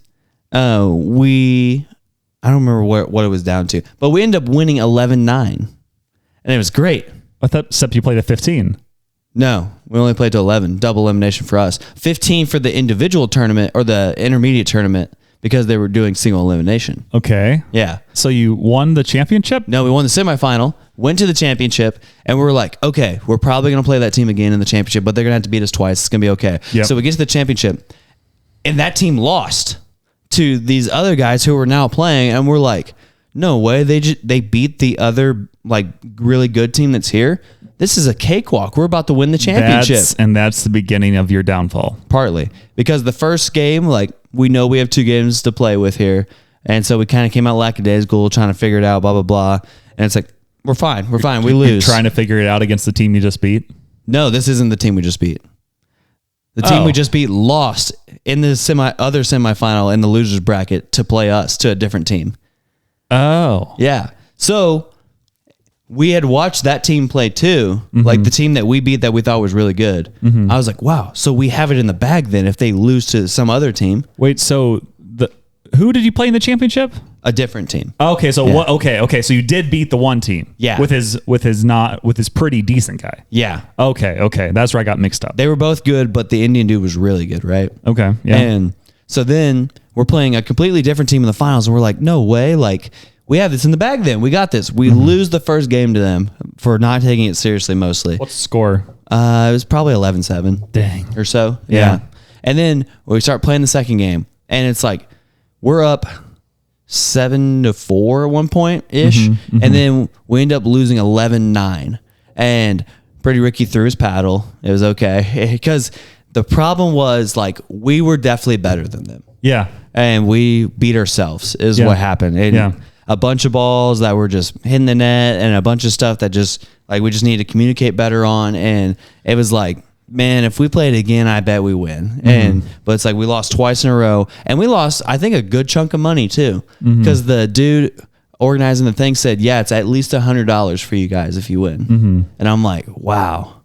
I don't remember what it was down to, but we end up winning 11-9, and it was great. I thought except you played at 15. No, we only played to 11. Double elimination for us. 15 for the individual tournament or the intermediate tournament because they were doing single elimination. Okay. Yeah. So you won the championship? No, we won the semifinal, went to the championship, and we were like, okay, we're probably going to play that team again in the championship, but they're going to have to beat us twice. It's going to be okay. Yep. So we get to the championship, and that team lost to these other guys who were now playing, and we're like, no way. They beat the other like really good team that's here. This is a cakewalk. We're about to win the championship. That's the beginning of your downfall. Partly because the first game, like we know we have 2 games to play with here. And so we kind of came out lackadaisical trying to figure it out, blah, blah, blah. And it's like, we're fine. We lose. You're trying to figure it out against the team you just beat? No, this isn't the team we just beat. The team we just beat lost in the other semifinal in the losers bracket to play us to a different team. Oh. Yeah. So we had watched that team play too, like the team that we beat that we thought was really good. I was like, wow, so we have it in the bag then if they lose to some other team. Wait, so who did you play in the championship? A different team. Okay, so what? Okay, so you did beat the one team. Yeah. With his pretty decent guy. Yeah. Okay, that's where I got mixed up. They were both good, but the Indian dude was really good, right? Okay, yeah. And so then we're playing a completely different team in the finals, and we're like, no way, like we have this in the bag then. We got this. We lose the first game to them for not taking it seriously mostly. What's the score? It was probably 11-7. Dang. Or so. Yeah. And then we start playing the second game, and it's like we're up 7-4 at one point ish. And then we end up losing 11-9. And Pretty Ricky threw his paddle. It was okay. Because the problem was like we were definitely better than them. Yeah. And we beat ourselves is what happened. And a bunch of balls that were just hitting the net and a bunch of stuff that just like we just need to communicate better on. And it was like, man, if we play it again, I bet we win. But it's like we lost twice in a row, and we lost, I think, a good chunk of money too, because the dude organizing the thing said, yeah, it's at least $100 for you guys if you win. And I'm like, wow.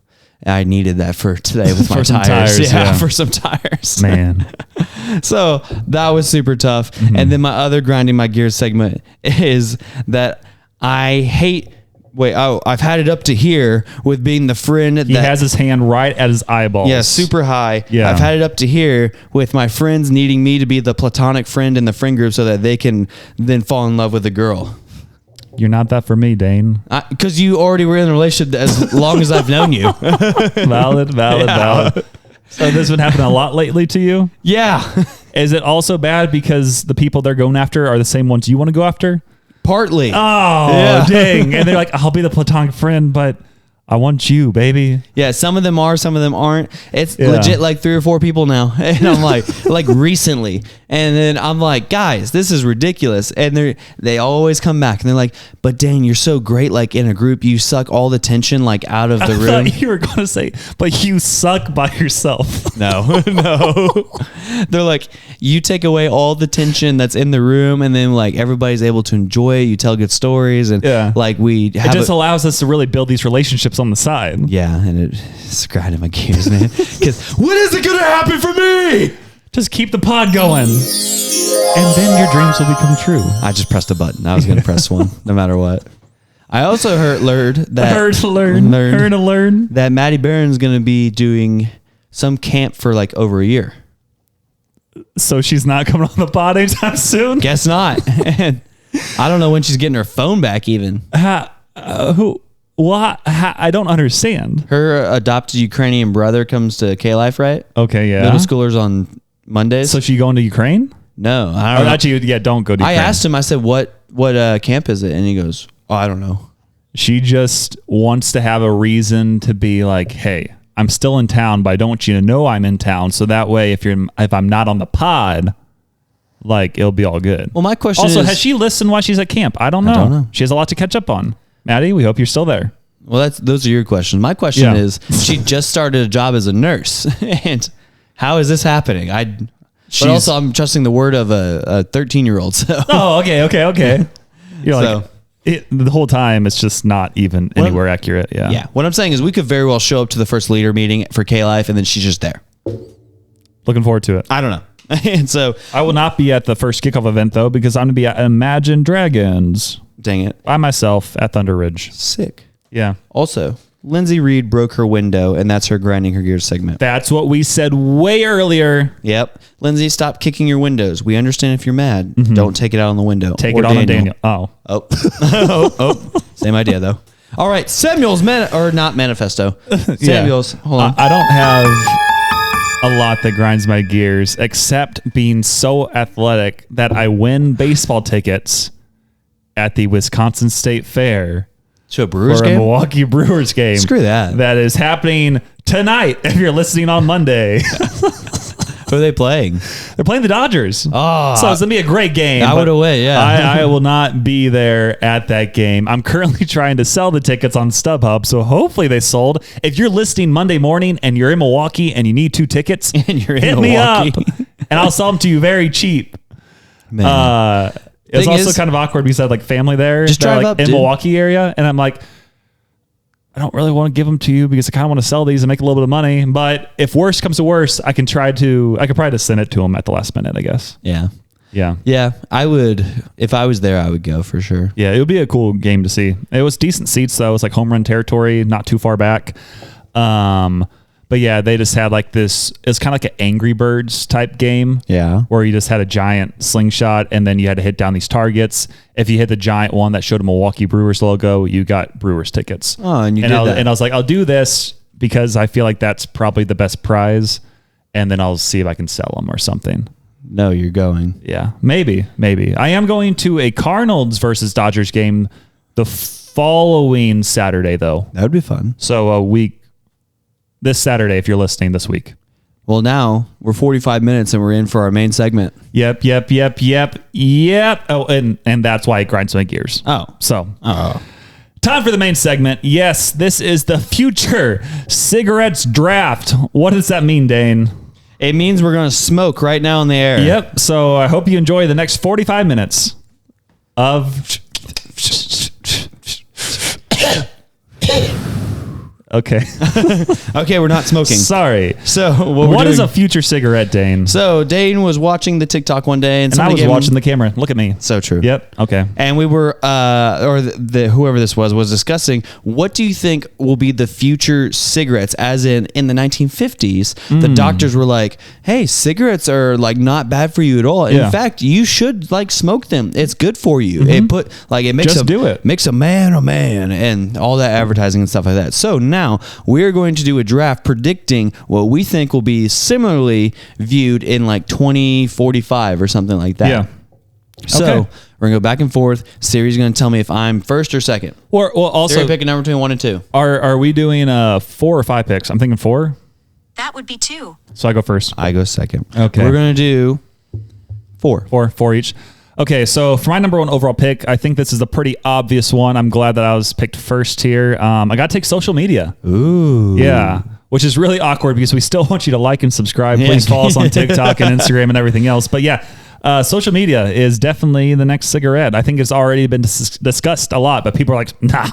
I needed that for today with my tires. Yeah, for some tires. Man. So that was super tough. And then my other grinding my gears segment is that I hate... I've had it up to here with being the friend that... He has his hand right at his eyeballs. Yeah, super high. Yeah. I've had it up to here with my friends needing me to be the platonic friend in the friend group so that they can then fall in love with a girl. You're not that for me, Dane. Because you already were in a relationship as long as I've known you. Valid. So this been happening a lot lately to you? Yeah. Is it also bad because the people they're going after are the same ones you want to go after? Partly. Oh, dang. And they're like, I'll be the platonic friend, but I want you, baby. Yeah, some of them are, some of them aren't. It's legit like 3 or 4 people now. And I'm like recently. And then I'm like, guys, this is ridiculous. And they always come back and they're like, but Dane, you're so great. Like in a group, you suck all the tension like out of the room. I thought you were going to say, but you suck by yourself. No. They're like, you take away all the tension that's in the room, and then like everybody's able to enjoy it. You tell good stories, and like we have it just allows us to really build these relationships on the side. Yeah, and it's grinding my gears, man. Because when is it going to happen for me? Just keep the pod going, and then your dreams will become true. I just pressed a button. I was going to press one, no matter what. I also learned that Maddie Barron's going to be doing some camp for like over a year. So she's not coming on the pod anytime soon? Guess not. And I don't know when she's getting her phone back even. Well, I don't understand. Her adopted Ukrainian brother comes to Caeleb, right? Okay, yeah. Middle schoolers on Mondays. So she going to Ukraine? No, I don't know. Actually, yeah, don't go to Ukraine. I asked him, I said, what camp is it? And he goes, oh, I don't know. She just wants to have a reason to be like, hey, I'm still in town, but I don't want you to know I'm in town. So that way, if I'm not on the pod, like, it'll be all good. Well, my question also, is... has she listened while she's at camp? I don't know. She has a lot to catch up on. Maddie, we hope you're still there. Well, those are your questions. My question is, she just started a job as a nurse. And how is this happening? But also, I'm trusting the word of a 13-year-old. So. Oh, okay. You're like... the whole time, it's just not even anywhere accurate. Yeah. Yeah. What I'm saying is we could very well show up to the first leader meeting for Caeleb and then she's just there. Looking forward to it. I don't know. And so I will not be at the first kickoff event though, because I'm going to be at Imagine Dragons. Dang it. By myself at Thunder Ridge. Sick. Yeah. Also, Lindsay Reed broke her window and that's her grinding her gears segment. That's what we said way earlier. Yep. Lindsay, stop kicking your windows. We understand if you're mad. Mm-hmm. Don't take it out on the window. Take it on Daniel. Oh. Same idea though. All right. Samuel's not manifesto. Samuel's. Hold on. I don't have a lot that grinds my gears except being so athletic that I win baseball tickets at the Wisconsin State Fair. To a Brewers game? A Milwaukee Brewers game. Screw that. That is happening tonight if you're listening on Monday. Who are they playing? They're playing the Dodgers. Oh, so it's going to be a great game. I would have went, yeah. I will not be there at that game. I'm currently trying to sell the tickets on StubHub, so hopefully they sold. If you're listening Monday morning and you're in Milwaukee and you need 2 tickets, and you're in hit Milwaukee. me up, and I'll sell them to you very cheap. Man. It was also kind of awkward because I had like family there. Just drive like up, in dude. Milwaukee area, and I'm like, I don't really want to give them to you because I kind of want to sell these and make a little bit of money. But if worse comes to worse, I could probably just send it to them at the last minute, I guess. Yeah. Yeah. Yeah. I would, if I was there, I would go for sure. Yeah. It would be a cool game to see. It was decent seats though. It was like home run territory, not too far back. But yeah, they just had like this, it's kind of like an Angry Birds type game. Yeah. Where you just had a giant slingshot and then you had to hit down these targets. If you hit the giant one that showed a Milwaukee Brewers logo, you got Brewers tickets. Oh, and you did that. And I was like, I'll do this because I feel like that's probably the best prize. And then I'll see if I can sell them or something. No, you're going. Yeah, maybe. I am going to a Cardinals versus Dodgers game the following Saturday though. That would be fun. So this Saturday, if you're listening this week. Well, now we're 45 minutes and we're in for our main segment. Yep. Oh, and that's why it grinds my gears. Time for the main segment. Yes, this is the future cigarettes draft. What does that mean, Dane? It means we're going to smoke right now in the air. Yep. So I hope you enjoy the next 45 minutes of... Okay. Okay, we're not smoking. Sorry. So what is a future cigarette, Dane? So Dane was watching the TikTok one day, and I was watching the camera. Look at me. So true. Yep. Okay. And we were, whoever this was discussing, what do you think will be the future cigarettes? As in the 1950s, the doctors were like, "Hey, cigarettes are like not bad for you at all. In fact, you should like smoke them. It's good for you. It makes a man a man, and all that advertising and stuff like that." So now we're going to do a draft predicting what we think will be similarly viewed in like 2045 or something like that. Yeah. So we're gonna go back and forth. Siri's gonna tell me if I'm first or second. Or also Siri pick a number between 1 and 2. Are we doing 4 or 5 picks? I'm thinking 4. That would be 2. So I go first. I go second. Okay. We're gonna do 4. 4 each. Okay, so for my number 1 overall pick, I think this is a pretty obvious one. I'm glad that I was picked first here. I got to take social media. Ooh. Yeah, which is really awkward because we still want you to like and subscribe. Please follow us on TikTok and Instagram and everything else. But yeah, social media is definitely the next cigarette. I think it's already been discussed a lot, but people are like, nah,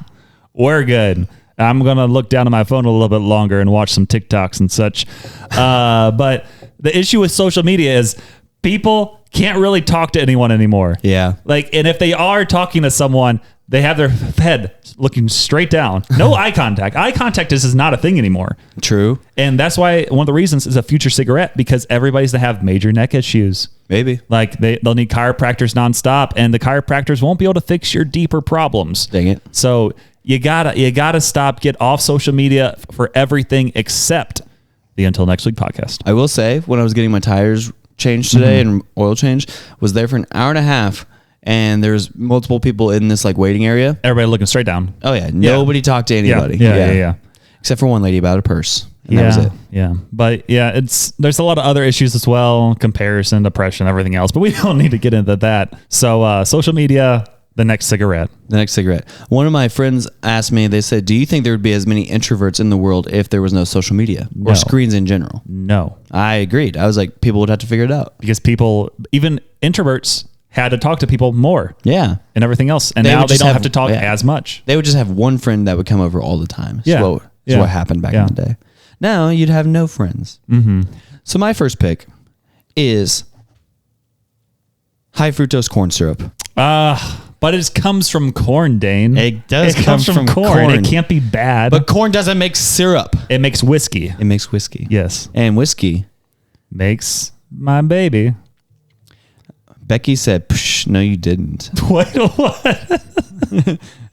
we're good. I'm going to look down at my phone a little bit longer and watch some TikToks and such. But the issue with social media is people can't really talk to anyone anymore. Yeah. And if they are talking to someone, they have their head looking straight down. No eye contact. Eye contact is not a thing anymore. True. And that's why one of the reasons is a future cigarette, because everybody's to have major neck issues. Maybe. They'll need chiropractors nonstop, and the chiropractors won't be able to fix your deeper problems. Dang it. So You gotta stop. Get off social media for everything except the Until Next Week podcast. I will say, when I was getting my tires changed today and oil change, was there for an hour and a half, and there's multiple people in this like waiting area. Everybody looking straight down. Oh yeah, nobody talked to anybody. Yeah. Except for one lady about a purse. And that was it. Yeah. But yeah, there's a lot of other issues as well, comparison, depression, everything else, but we don't need to get into that. So social media, the next cigarette. One of my friends asked me, they said, do you think there would be as many introverts in the world if there was no social media or screens in general? No. I agreed. I was like, people would have to figure it out. Because people, even introverts, had to talk to people more. Yeah. And everything else. And now they don't have to talk as much. They would just have one friend that would come over all the time. That's what happened back in the day. Now you'd have no friends. Mm-hmm. So my first pick is high fructose corn syrup. But it comes from corn, Dane. It does come from corn. It can't be bad. But corn doesn't make syrup. It makes whiskey. Yes. And whiskey makes my baby. Becky said, Psh, no, you didn't. Wait, what?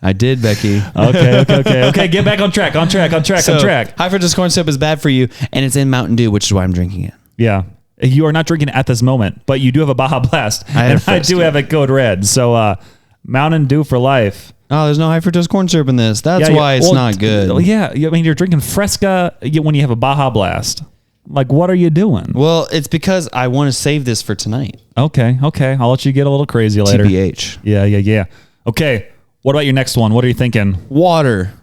I did, Becky. Okay. Get back on track. On track. High fructose corn syrup is bad for you, and it's in Mountain Dew, which is why I'm drinking it. Yeah. You are not drinking it at this moment, but you do have a Baja Blast. I do have a code red. So Mountain Dew for life. Oh, there's no high fructose corn syrup in this. That's why it's not good. Yeah. I mean, you're drinking Fresca when you have a Baja Blast. Like, what are you doing? Well, it's because I want to save this for tonight. Okay. I'll let you get a little crazy later. TBH. Yeah. Okay. What about your next one? What are you thinking? Water.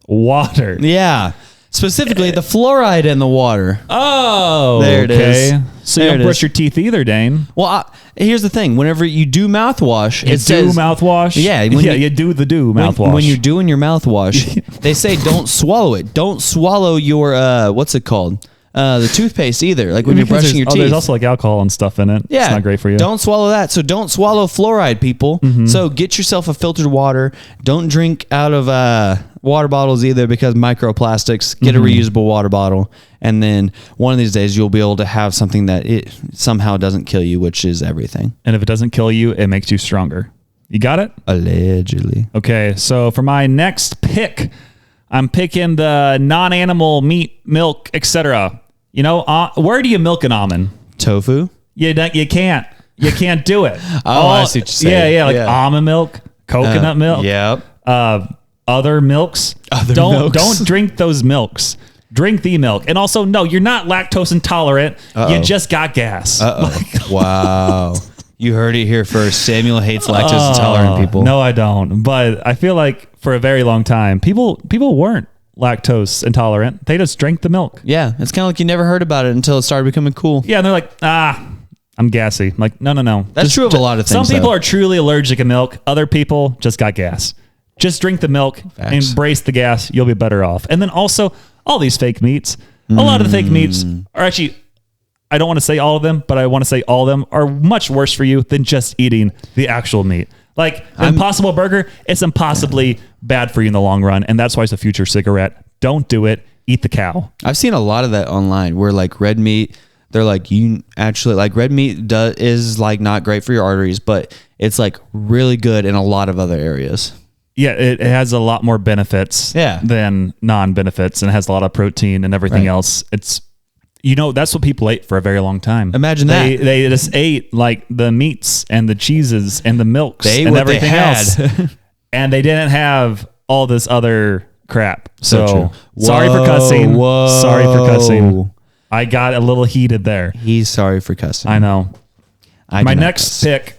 Yeah. Specifically, the fluoride in the water. Oh, there it is. So you don't brush your teeth either, Dane. Well, here's the thing. Whenever you do mouthwash, it says mouthwash. Yeah, you do the mouthwash. When you're doing your mouthwash, they say don't swallow it. Don't swallow your what's it called? The toothpaste either. Like when you're brushing your teeth. There's also like alcohol and stuff in it. Yeah, it's not great for you. Don't swallow that. So don't swallow fluoride, people. Mm-hmm. So get yourself a filtered water. Don't drink out of water bottles either, because microplastics. Get a reusable water bottle, and then one of these days you'll be able to have something that it somehow doesn't kill you, which is everything. And if it doesn't kill you, it makes you stronger. You got it? Allegedly. Okay, so for my next pick, I'm picking the non-animal meat, milk, etc. You know, where do you milk an almond? Tofu? You can't. You can't do it. I see what you're saying. Yeah, like almond milk, coconut milk. Yep. Other milks. Don't drink those milks. Drink the milk. And also, no, you're not lactose intolerant. You just got gas. Wow. You heard it here first. Samuel hates lactose intolerant people. No, I don't. But I feel like for a very long time, people weren't lactose intolerant. They just drank the milk. Yeah, it's kind of like you never heard about it until it started becoming cool. Yeah, and they're like, I'm gassy. I'm like, no. That's true of a lot of things. Some people are truly allergic to milk. Other people just got gas. Just drink the milk, embrace the gas. You'll be better off. And then also, all these fake meats. A lot of the fake meats are actually, I don't want to say all of them, but I want to say all of them are much worse for you than just eating the actual meat. Like the Impossible Burger, it's impossibly bad for you in the long run, and that's why it's a future cigarette. Don't do it. Eat the cow. I've seen a lot of that online where like red meat, they're like, you actually like red meat is like not great for your arteries, but it's like really good in a lot of other areas. Yeah, it has a lot more benefits than non-benefits, and it has a lot of protein and everything else. It's, that's what people ate for a very long time. Imagine that. They just ate like the meats and the cheeses and the milks and everything else. And they didn't have all this other crap. So sorry for cussing. Sorry for cussing. I got a little heated there. He's sorry for cussing. I know. My next pick,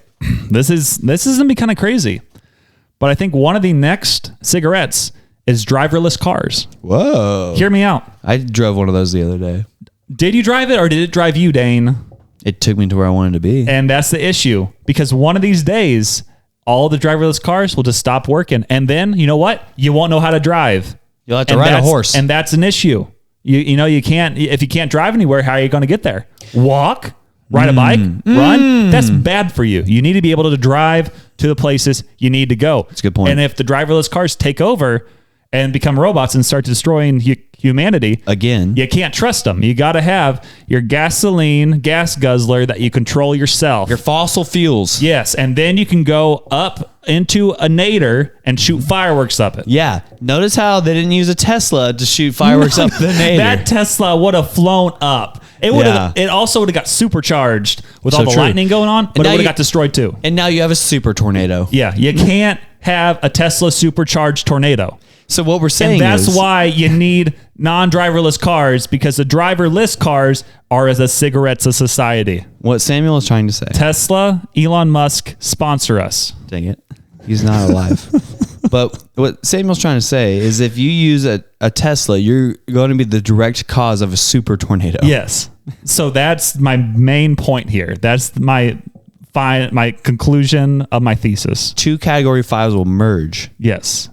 this is going to be kind of crazy, but I think one of the next cigarettes is driverless cars. Whoa. Hear me out. I drove one of those the other day. Did you drive it, or did it drive you, Dane? It took me to where I wanted to be. And that's the issue, because one of these days, all the driverless cars will just stop working. And then, you know what? You won't know how to drive. You'll have to ride a horse. And that's an issue. You can't, if you can't drive anywhere, how are you going to get there? Walk, ride a bike, run. That's bad for you. You need to be able to drive to the places you need to go. That's a good point. And if the driverless cars take over and become robots and start destroying humanity. Again, you can't trust them. You got to have your gasoline gas guzzler that you control yourself. your fossil fuels. Yes, and then you can go up into a nadir and shoot fireworks up it. Yeah. Notice how they didn't use a Tesla to shoot fireworks up the nadir. That Tesla would have flown up. It would have. It also would have got supercharged with all the lightning going on, but it would have got destroyed too. And now you have a super tornado. Yeah, you can't have a Tesla supercharged tornado. So what we're saying is that's why you need non-driverless cars, because the driverless cars are as a cigarettes of society. What Samuel is trying to say. Tesla, Elon Musk, sponsor us. Dang it. He's not alive. But what Samuel's trying to say is if you use a Tesla, you're going to be the direct cause of a super tornado. Yes. So that's my main point here. That's my conclusion of my thesis. 2 category 5s will merge. Yes.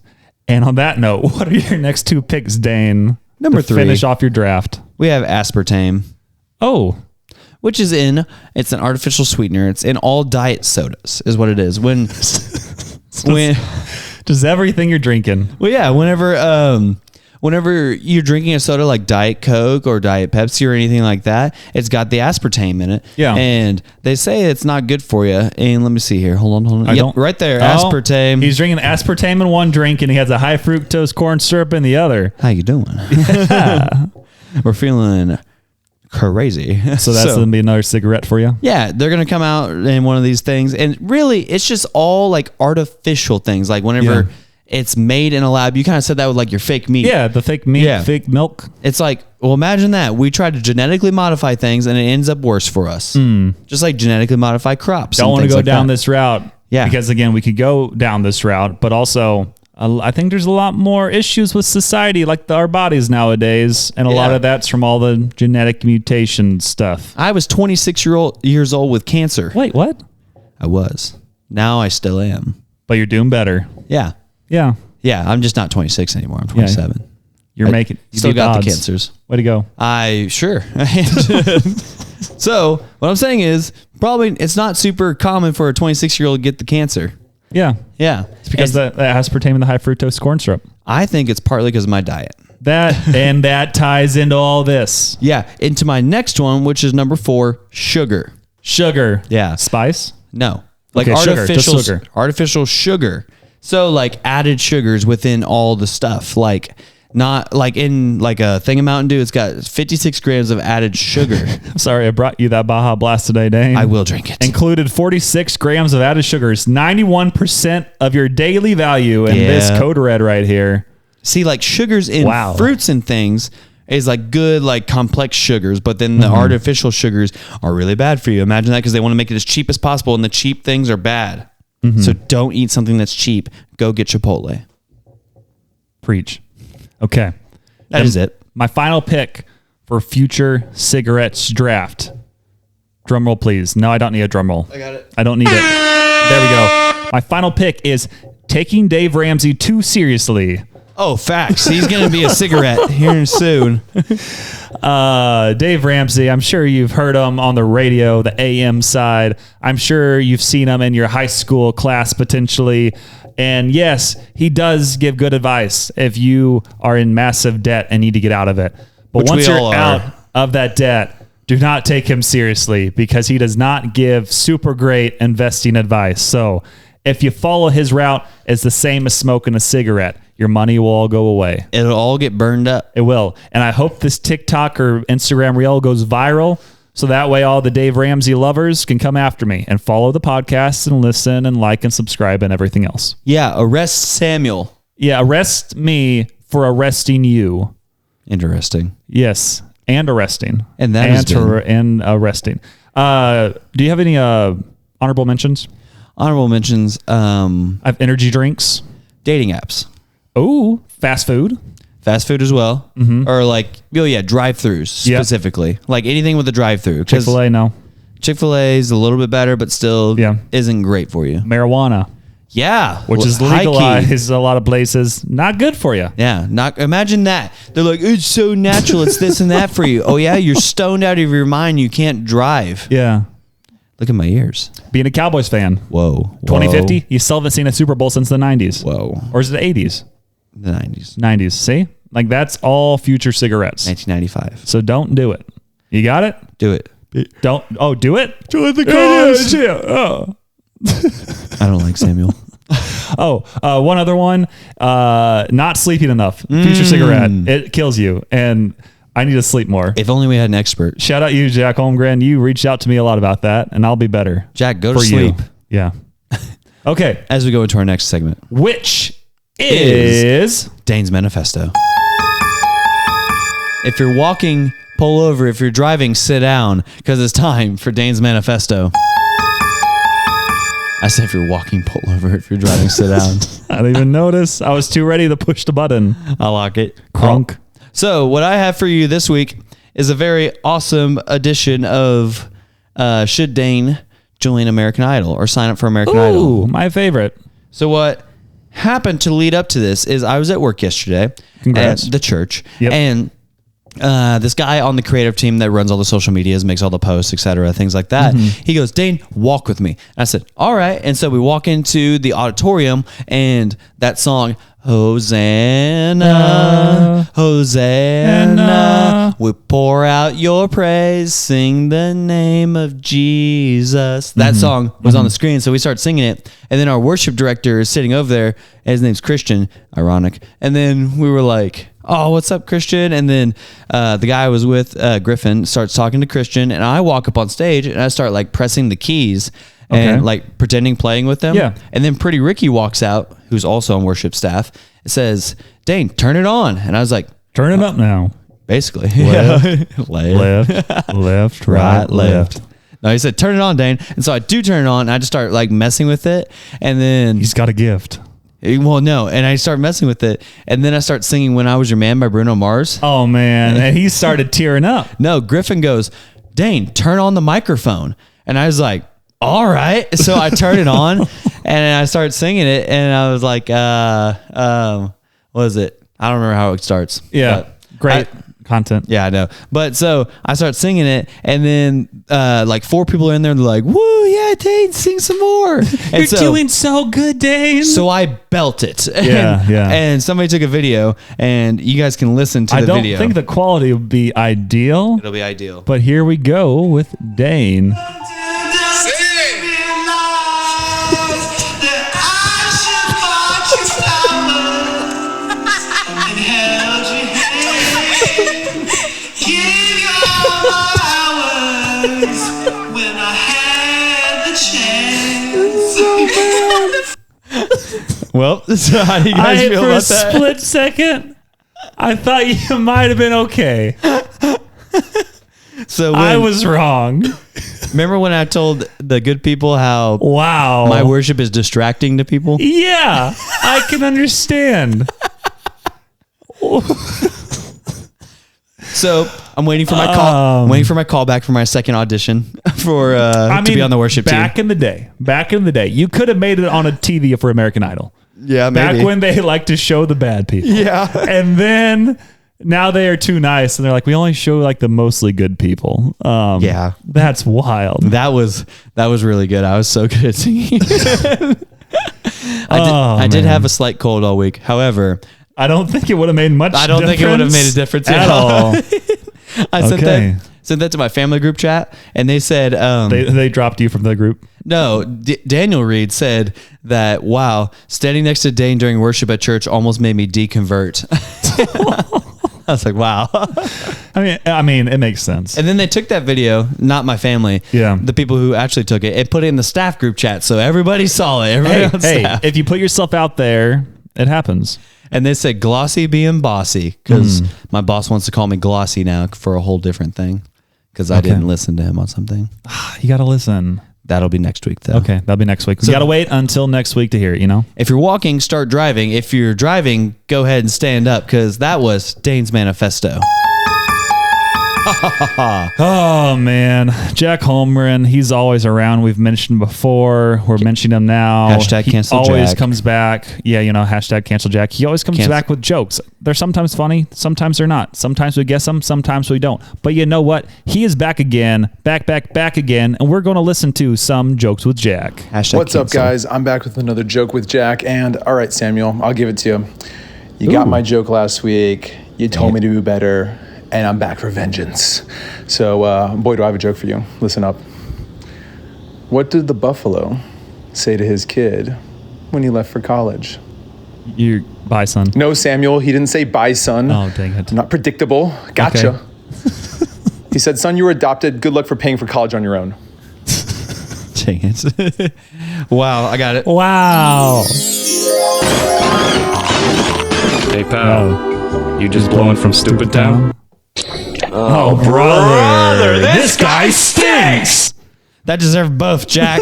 And on that note, what are your next 2 picks, Dane? Number 3. Finish off your draft. We have aspartame. Oh. Which is it's an artificial sweetener. It's in all diet sodas is what it is. When just everything you're drinking. Well, yeah, whenever you're drinking a soda like Diet Coke or Diet Pepsi or anything like that, it's got the aspartame in it. Yeah. And they say it's not good for you. And let me see here. Hold on. Right there. Aspartame. He's drinking aspartame in one drink and he has a high fructose corn syrup in the other. How you doing? Yeah. We're feeling crazy. So that's going to be another cigarette for you? Yeah. They're going to come out in one of these things. And really, it's just all like artificial things. Like whenever... Yeah. It's made in a lab. You kind of said that with like your fake meat. Yeah, the fake meat, fake milk. It's like, well, imagine that. We tried to genetically modify things and it ends up worse for us. Just like genetically modify crops. Don't want to go like down this route. Yeah. Because again, we could go down this route, but also I think there's a lot more issues with society, like our bodies nowadays. And a lot of that's from all the genetic mutation stuff. I was 26 years old with cancer. Wait, what? I was. Now I still am. But you're doing better. Yeah. Yeah. Yeah, I'm just not 26 anymore. I'm 27. Yeah. You still got the cancers. Way to go. Sure. So what I'm saying is probably it's not super common for a 26-year-old to get the cancer. Yeah. Yeah. It's because that aspartame and the high fructose corn syrup. I think it's partly because of my diet. And that ties into all this. Yeah. Into my next one, which is number 4, sugar. Sugar. Yeah. Spice? No. Like artificial sugar. So like added sugars within all the stuff, like not like in like a thing of Mountain Dew, it's got 56 grams of added sugar. I'm sorry I brought you that Baja Blast today, Dane. I will drink it. Included 46 grams of added sugars, 91% of your daily value in this code red right here. See, like sugars in fruits and things is like good, like complex sugars, but then the artificial sugars are really bad for you. Imagine that, because they want to make it as cheap as possible, and the cheap things are bad. So don't eat something that's cheap. Go get Chipotle. Preach. Okay. That is it. My final pick for future cigarettes draft. Drum roll, please. No, I don't need a drum roll. I got it. I don't need it. There we go. My final pick is taking Dave Ramsey too seriously. Oh, facts. He's going to be a cigarette here soon. Dave Ramsey, I'm sure you've heard him on the radio, the AM side. I'm sure you've seen him in your high school class potentially. And yes, he does give good advice if you are in massive debt and need to get out of it. But once you're out of that debt, do not take him seriously, because he does not give super great investing advice. So if you follow his route, it's the same as smoking a cigarette. Your money will all go away. It'll all get burned up. It will. And I hope this TikTok or Instagram reel goes viral, so that way all the Dave Ramsey lovers can come after me and follow the podcast and listen and like and subscribe and everything else. Yeah, arrest Samuel. Yeah, arrest me for arresting you. Interesting. Yes, and arresting. And arresting. Do you have any honorable mentions? Honorable mentions. I have energy drinks. Dating apps. Oh, fast food. Fast food as well. Or like, drive-thrus specifically. Like anything with a drive-thru. Chick-fil-A, no. Chick-fil-A is a little bit better, but still isn't great for you. Marijuana. Yeah. Which is legalized a lot of places. Not good for you. Yeah. Imagine that. They're like, it's so natural. It's this and that for you. Oh, yeah? You're stoned out of your mind. You can't drive. Yeah. Look at my ears. Being a Cowboys fan. Whoa. 2050? You still haven't seen a Super Bowl since the 90s. Whoa. Or is it the 80s? The 90s. 90s. See? Like that's all future cigarettes. 1995. So don't do it. You got it? Do it. Don't. Oh, do it? Join the cause. Yeah. Oh. I don't like Samuel. One other one. Not sleeping enough. Future cigarette. It kills you. And I need to sleep more. If only we had an expert. Shout out you, Jack Holmgren. You reached out to me a lot about that, and I'll be better. Jack, go to sleep. Yeah. Okay. As we go into our next segment, which is Dane's Manifesto. If you're walking, pull over. If you're driving, sit down, because it's time for Dane's Manifesto. I said if you're walking, pull over. If you're driving, sit down. I didn't even notice. I was too ready to push the button. I like it. Crunk. So what I have for you this week is a very awesome edition of Should Dane Join American Idol or sign up for American Idol? Ooh, my favorite. So what happened to lead up to this is I was at work yesterday Congrats. at the church, Yep. and this guy on the creative team that runs all the social medias, makes all the posts, etc., things like that. He goes, Dane, walk with me. And I said, all right. And so we walk into the auditorium, and that song, Hosanna, Hosanna, we pour out your praise, sing the name of Jesus. That song was on the screen, so we started singing it. And then our worship director is sitting over there, and his name's Christian, ironic. And then we were like, oh, what's up, Christian? And then the guy I was with, Griffin, starts talking to Christian, and I walk up on stage, and I start like pressing the keys and like pretending playing with them. Yeah. And then Pretty Ricky walks out, who's also on worship staff. It says, Dane, turn it on. And I was like, turn it up now. basically. Left, left, left, right, left. No, he said, turn it on, Dane. And so I do turn it on, and I just start like messing with it. And then He's got a gift. well, no. And I start messing with it. And then I start singing When I Was Your Man by Bruno Mars. Oh, man. And he started tearing up. No, Griffin goes, Dane, turn on the microphone. And I was like, all right. So I turned it on and I started singing it. And I was like, what is it? I don't remember how it starts. Yeah. Great content. Yeah, I know. But so I start singing it, and then like 4 people are in there, and they're like, woo, yeah, Dane, sing some more. You're doing so good, Dane. So I belt it. Yeah, yeah. And somebody took a video, and you guys can listen to the video. I don't think the quality would be ideal. It'll be ideal. But here we go with Dane. Well, so how do you guys feel about that? For a split second, I thought you might have been okay. So I was wrong. Remember when I told the good people how Wow. my worship is distracting to people? Yeah, I can understand. So I'm waiting for my call. I'm waiting for my call back for my second audition for to be on the worship team. Back in the day, you could have made it on a TV for American Idol. Yeah, maybe. Back when they like to show the bad people. Yeah. And then now they are too nice, and they're like, we only show like the mostly good people. Yeah, that's wild. That was really good. I was so good at singing. I did have a slight cold all week. However, I don't think it would have made much. I don't think it would have made a difference at all. I sent that to my family group chat, and they said they dropped you from the group. No, Daniel Reed said that, wow, standing next to Dane during worship at church almost made me deconvert. I was like, wow. I mean, it makes sense. And then they took that video, not my family, the people who actually took it, and put it in the staff group chat, so everybody saw it. Everybody on staff. If you put yourself out there, it happens. And they said glossy being bossy, because my boss wants to call me glossy now for a whole different thing, because I didn't listen to him on something. You got to listen. That'll be next week, though. Okay, that'll be next week. So, you got to wait until next week to hear it, you know? If you're walking, start driving. If you're driving, go ahead and stand up, because that was Dane's Manifesto. Oh, man. Jack Holmgren, he's always around. We've mentioned before. We're mentioning him now. Hashtag cancel Jack. He always comes back. Yeah, you know, hashtag cancel Jack. He always comes back with jokes. They're sometimes funny. Sometimes they're not. Sometimes we guess them. Sometimes we don't. But you know what? He is back again. Back again. And we're going to listen to some jokes with Jack. Hashtag What's cancel. Up, guys? I'm back with another joke with Jack. And all right, Samuel, I'll give it to you. You got my joke last week. You told me to do better, and I'm back for vengeance. So, boy, do I have a joke for you. Listen up. What did the buffalo say to his kid when he left for college? Bye, son. No, Samuel, he didn't say bye, son. Oh, dang it. Not predictable. Gotcha. Okay. He said, son, you were adopted. Good luck for paying for college on your own. Dang it. Wow, I got it. Wow. Hey, pal. You just blowing from stupid town? Oh, brother. This guy stinks. That deserved both, Jack.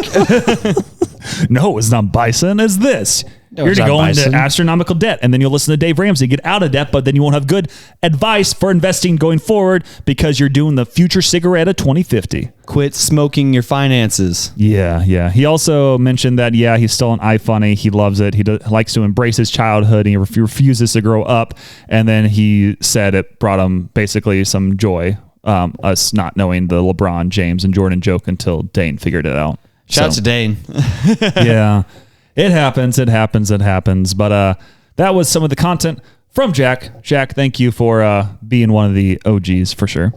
No, it's not bison. It's this. No, You're it's going to not go into bison. astronomical debt, and then you'll listen to Dave Ramsey, get out of debt, but then you won't have good advice for investing going forward because you're doing the future cigarette of 2050. Quit smoking your finances. Yeah. He also mentioned that, he's still an iFunny. He loves it. He likes to embrace his childhood, and he refuses to grow up. And then he said it brought him basically some joy, us not knowing the LeBron, James, and Jordan joke until Dane figured it out. Shout out to Dane. Yeah. It happens. But that was some of the content from Jack. Jack, thank you for being one of the OGs for sure.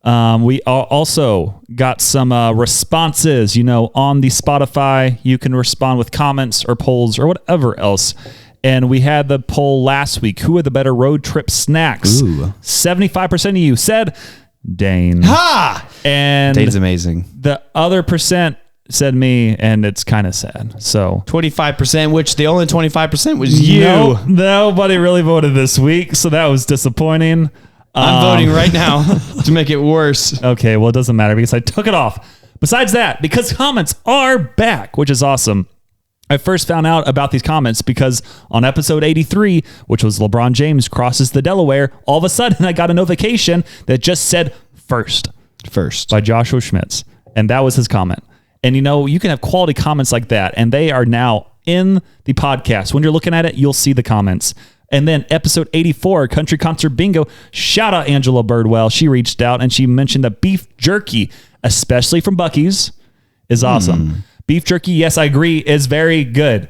We also got some responses, on the Spotify. You can respond with comments or polls or whatever else. And we had the poll last week. Who are the better road trip snacks? Ooh. 75% of you said Dane. Ha! And Dane's amazing. the other percent said me, and it's kind of sad. So 25%, which the only 25% was you. No, nobody really voted this week, so that was disappointing. I'm voting right now to make it worse. Okay, well, it doesn't matter because I took it off. Besides that, because comments are back, which is awesome. I first found out about these comments because on episode 83, which was LeBron James crosses the Delaware, all of a sudden I got a notification that just said first by Joshua Schmitz. And that was his comment. And you can have quality comments like that, and they are now in the podcast. When you're looking at it, you'll see the comments. And then episode 84, Country Concert Bingo, shout out Angela Birdwell. She reached out and she mentioned that beef jerky, especially from Buc-ee's, is awesome. Beef jerky, yes, I agree, is very good.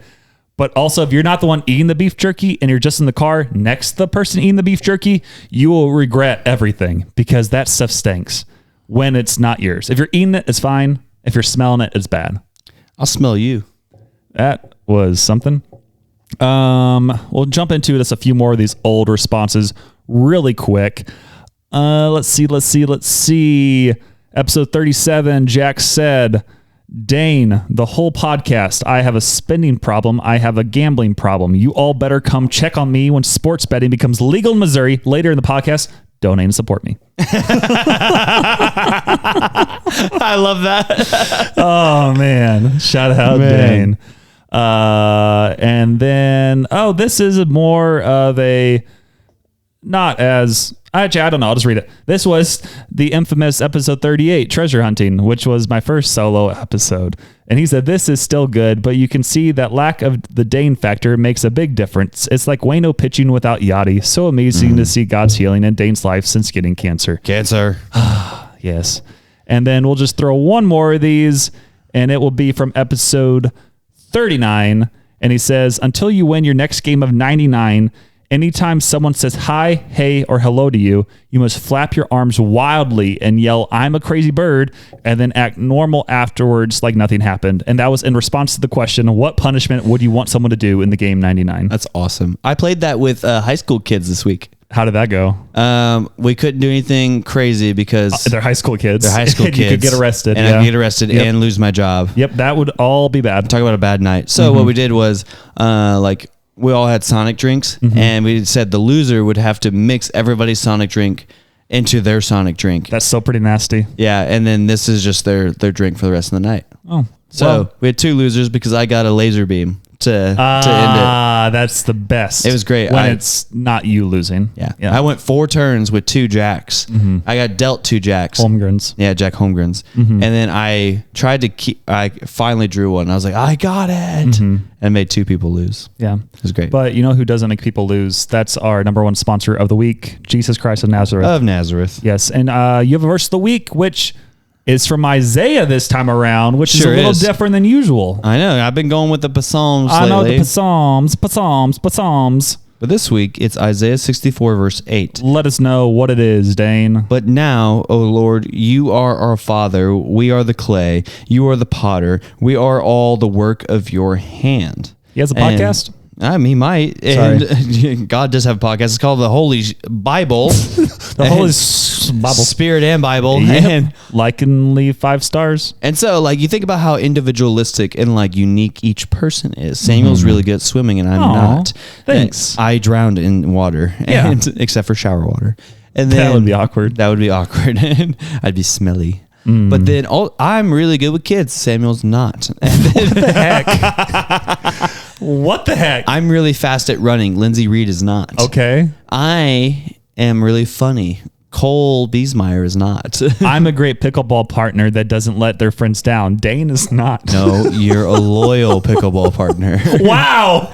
But also, if you're not the one eating the beef jerky and you're just in the car next to the person eating the beef jerky, you will regret everything because that stuff stinks when it's not yours. If you're eating it, it's fine. If you're smelling it, it's bad. I'll smell you. That was something. We'll jump into just a few more of these old responses really quick. Let's see. Episode 37, Jack said, Dane, the whole podcast, I have a spending problem. I have a gambling problem. You all better come check on me when sports betting becomes legal in Missouri. Later in the podcast, donate and support me. I love that. Oh, man. Shout out, Dane. And then, this is more of a, not as, actually, I don't know. I'll just read it. This was the infamous episode 38, Treasure Hunting, which was my first solo episode. And he said, this is still good, but you can see that lack of the Dane factor makes a big difference. It's like Wayno pitching without Yachty. So amazing to see God's healing in Dane's life since getting cancer. Yes. And then we'll just throw one more of these, and it will be from episode 39. And he says, until you win your next game of 99, anytime someone says hi, hey, or hello to you, you must flap your arms wildly and yell, I'm a crazy bird, and then act normal afterwards like nothing happened. And that was in response to the question, what punishment would you want someone to do in the game 99? That's awesome. I played that with high school kids this week. How did that go? We couldn't do anything crazy because they're high school kids. You could get arrested. And I could get arrested and lose my job. Yep, that would all be bad. Talk about a bad night. So what we did was we all had Sonic drinks, and we said the loser would have to mix everybody's Sonic drink into their Sonic drink. That's so pretty nasty. Yeah, and then this is just their drink for the rest of the night. Oh, so we had two losers because I got a laser beam to end it. That's the best. It was great. When it's not you losing. Yeah. I went 4 turns with 2 jacks. I got dealt 2 jacks. Holmgrens. Yeah, Jack Holmgrens. And then I tried to I finally drew one. I was like, I got it. And made 2 people lose. Yeah. It was great. But you know who doesn't make people lose? That's our number one sponsor of the week, Jesus Christ of Nazareth. Of Nazareth. Yes. And you have a verse of the week, which is from Isaiah this time around, which is a little different than usual. I know. I've been going with the Psalms I lately. know the Psalms. But this week, it's Isaiah 64, verse 8. Let us know what it is, Dane. But now, O Lord, you are our Father. We are the clay. You are the potter. We are all the work of your hand. He has a podcast? He might. And God does have a podcast. It's called the Holy Bible. The Holy Bible. Spirit and Bible. Yep. And, Like and leave 5 stars. and so, like, you think about how individualistic and, like, unique each person is. Samuel's really good at swimming, and I'm Aw, not. thanks. And I drowned in water, Yeah. except for shower water. And then, That would be awkward. That would be awkward. And I'd be smelly. But then I'm really good with kids. Samuel's not. What the heck? I'm really fast at running. Lindsay Reed is not. Okay. I am really funny. Cole Biesmeyer is not. I'm a great pickleball partner that doesn't let their friends down. Dane is not. No, you're a loyal pickleball partner. Wow.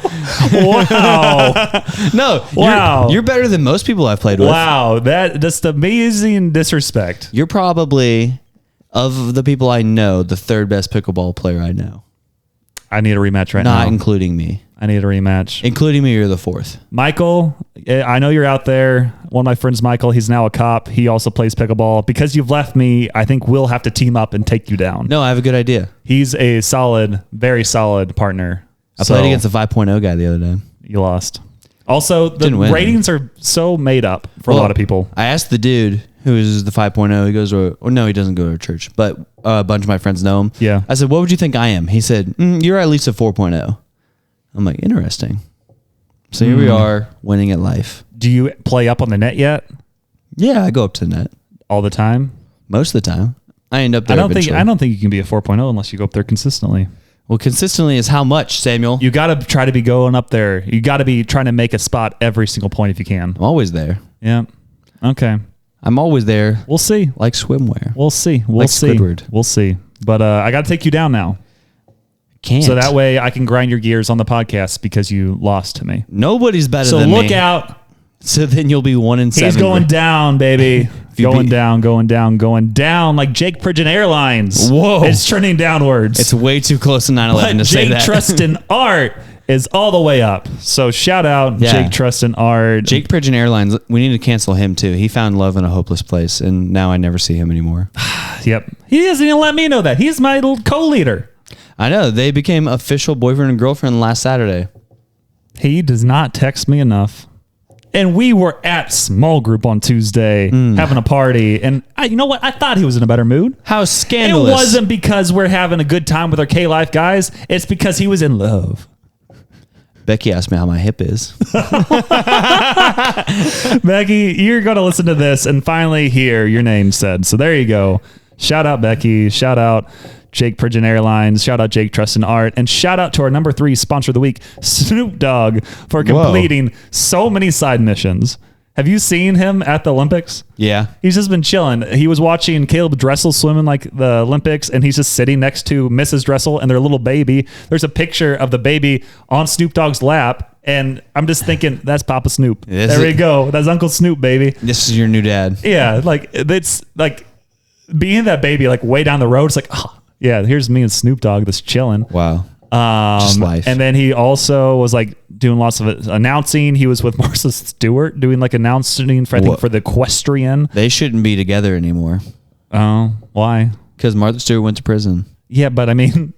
Wow. No. Wow. You're better than most people I've played with. Wow. That just amazing disrespect. You're probably, of the people I know, the third best pickleball player I know. I need a rematch right now. Not including me. I need a rematch. Including me, you're the fourth. Michael, I know you're out there. One of my friends, Michael, he's now a cop. He also plays pickleball. Because you've left me, I think we'll have to team up and take you down. No, I have a good idea. He's a solid, very solid partner. I played against a 5.0 guy the other day. You lost. Also, the Didn't win. ratings are so made up for a lot of people. I asked the dude who is the 5.0. He goes, or no, he doesn't go to church, but a bunch of my friends know him. Yeah. I said, what would you think I am? He said, you're at least a 4.0. I'm like, interesting. So here we are, winning at life. Do you play up on the net yet? Yeah, I go up to the net All the time? most of the time. I end up there I don't eventually. think you can be a 4.0 unless you go up there consistently. Well, consistently is how much, Samuel? You got to try to be going up there. You got to be trying to make a spot every single point if you can. I'm always there. Yeah. Okay. I'm always there, We'll see. like swimwear. We'll see. We'll Like see. Squidward. We'll see. But I got to take you down now. Can't. So that way I can grind your gears on the podcast because you lost to me. Nobody's better So than me. look out. So then you'll be 1-7. He's going down, baby. you Going beat- down, going down, going down like Jake Pridgeon Airlines. Whoa. It's trending downwards. It's way too close to 9/11 but to say Jake that. Trustin Art is all the way up. So shout out Yeah. Jake Trustin Art. Jake Pridgeon Airlines, we need to cancel him too. He found love in a hopeless place, and now I never see him anymore. Yep. He doesn't even let me know that. He's my little co-leader. I know. They became official boyfriend and girlfriend last Saturday. He does not text me enough. And we were at small group on Tuesday having a party. And you know what? I thought he was in a better mood. How scandalous. It wasn't because we're having a good time with our K-Life guys. It's because he was in love. Becky asked me how my hip is. Becky, you're going to listen to this and finally hear your name said. So there you go. Shout out Becky. Shout out Jake Pridgeon Airlines. Shout out Jake Trustin Art. And shout out to our number 3 sponsor of the week, Snoop Dogg, for completing so many side missions. Have you seen him at the Olympics? Yeah. He's just been chilling. He was watching Caeleb Dressel swim in like the Olympics, and he's just sitting next to Mrs. Dressel and their little baby. There's a picture of the baby on Snoop Dogg's lap, and I'm just thinking, that's Papa Snoop. Is There it? we go. That's Uncle Snoop, baby. This is your new dad. Yeah, like it's like being that baby like way down the road. It's like, oh, yeah, here's me and Snoop Dogg just chilling. Wow. Just life. And then he also was like doing lots of announcing. He was with Martha Stewart doing like announcing for, I think, for the equestrian. They shouldn't be together anymore Oh, why? because Martha Stewart went to prison. Yeah, but I mean,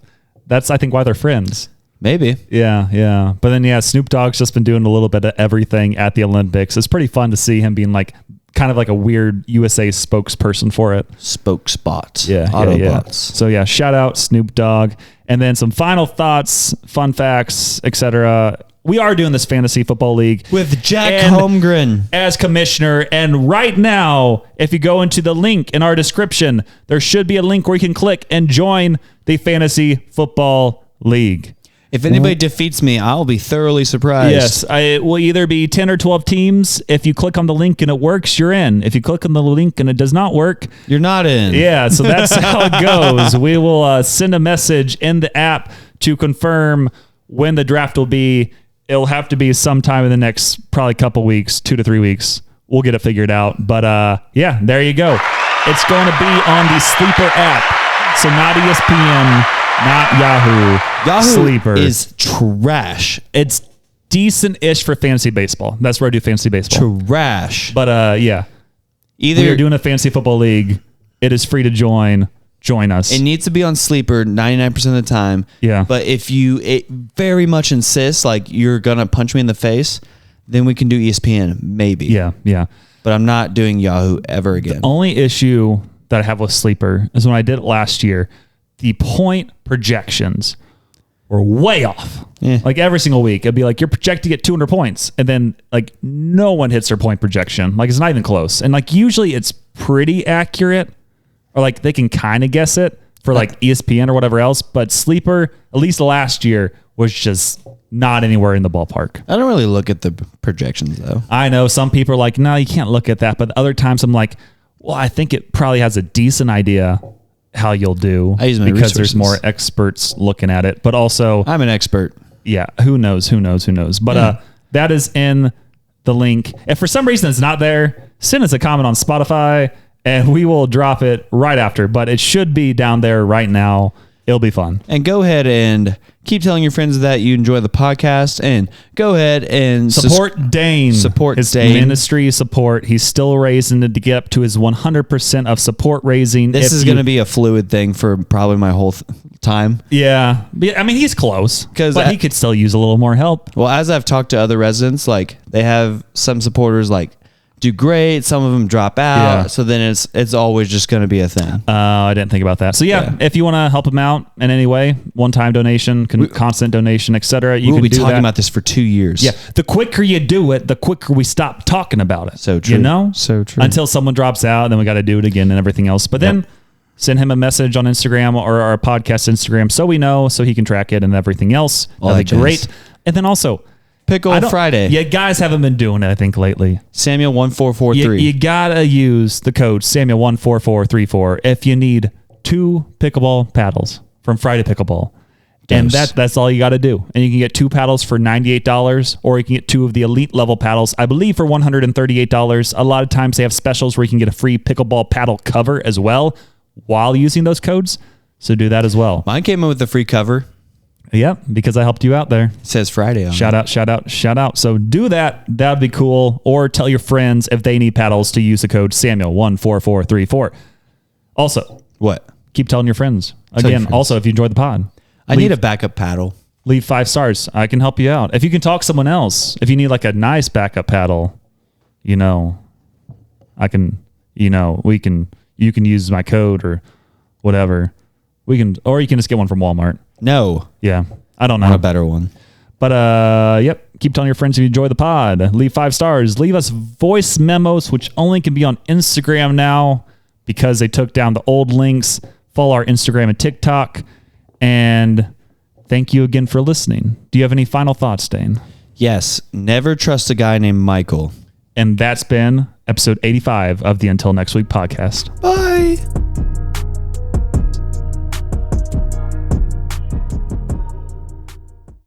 that's I think why they're friends. Maybe. Yeah, yeah. But then Snoop Dogg's just been doing a little bit of everything at the Olympics. It's pretty fun to see him being like kind of like a weird USA spokesperson for it. Spoke spots. Yeah, Autobots. yeah. So yeah, shout out Snoop Dogg. And then some final thoughts, fun facts, etc. We are doing this fantasy football league With Jack And Holmgren. as commissioner. And right now, if you go into the link in our description, there should be a link where you can click and join the fantasy football league. If anybody defeats me, I'll be thoroughly surprised. Yes, it will either be 10 or 12 teams. If you click on the link and it works, you're in. If you click on the link and it does not work, You're not in. yeah, so that's how it goes. We will send a message in the app to confirm when the draft will be. It'll have to be sometime in the next probably couple weeks, 2 to 3 weeks. We'll get it figured out. But yeah, there you go. It's going to be on the Sleeper app. So not ESPN, not Yahoo. Yahoo Sleeper. is trash. It's decent-ish for fantasy baseball. That's where I do fantasy baseball. Trash. But yeah. Either we are doing a fantasy football league. It is free to join. Join us. It needs to be on Sleeper 99% of the time. Yeah. But if it very much insists, like you're going to punch me in the face, then we can do ESPN, maybe. Yeah. But I'm not doing Yahoo ever again. The only issue that I have with Sleeper is when I did it last year, the point projections were way off. Yeah. Like every single week, it'd be like, you're projected to get 200 points. And then like no one hits their point projection. Like it's not even close. And like usually it's pretty accurate, or like they can kind of guess it for like ESPN or whatever else. But Sleeper, at least last year, was just not anywhere in the ballpark. I don't really look at the projections though. I know some people are like, no, you can't look at that. But other times I'm like, well, I think it probably has a decent idea how you'll do, I use my because resources. there's more experts looking at it. But also, I'm an expert. yeah, who knows? But that is in the link. If for some reason it's not there, send us a comment on Spotify and we will drop it right after. But it should be down there right now. It'll be fun. And go ahead and keep telling your friends that you enjoy the podcast, and go ahead and Support Dane. Support his Dane. ministry support. He's still raising it to get up to his 100% of support raising. This is going to be a fluid thing for probably my whole time. Yeah. I mean, he's close, 'Cause but he could still use a little more help. Well, as I've talked to other residents, like they have some supporters like do great, some of them drop out. Yeah. So then it's always just going to be a thing. I didn't think about that. So yeah, if you want to help him out in any way, one-time donation, constant donation, etc., you We'll can be do talking that. about this for 2 years. Yeah, the quicker you do it, the quicker we stop talking about it. So true. You know? So true. Until someone drops out, then we got to do it again and everything else. But then send him a message on Instagram or our podcast Instagram so we know, so he can track it and everything else. That'd be great. And then also, Pickle Friday. Yeah, guys haven't been doing it, I think, lately. Samuel 1443. You gotta use the code Samuel14434 if you need 2 pickleball paddles from Friday Pickleball. And that's all you got to do. And you can get 2 paddles for $98, or you can get 2 of the elite level paddles, I believe, for $138. A lot of times they have specials where you can get a free pickleball paddle cover as well while using those codes. So do that as well. Mine came in with a free cover. Yep, because I helped you out there. It says Friday on Shout out. So do that. That'd be cool. Or tell your friends if they need paddles to use the code Samuel14434. Also, what? Keep telling your friends. Again, also, if you enjoyed the pod, I need a backup paddle. leave 5 stars. I can help you out. If you can talk someone else, if you need like a nice backup paddle, I can, you can use my code or whatever. Or you can just get one from Walmart. No. Yeah. I don't know. Not a better one. But yep, keep telling your friends if you enjoy the pod. Leave 5 stars. Leave us voice memos, which only can be on Instagram now because they took down the old links. Follow our Instagram and TikTok. And thank you again for listening. Do you have any final thoughts, Dane? Yes. Never trust a guy named Michael. And that's been episode 85 of the Until Next Week podcast. Bye.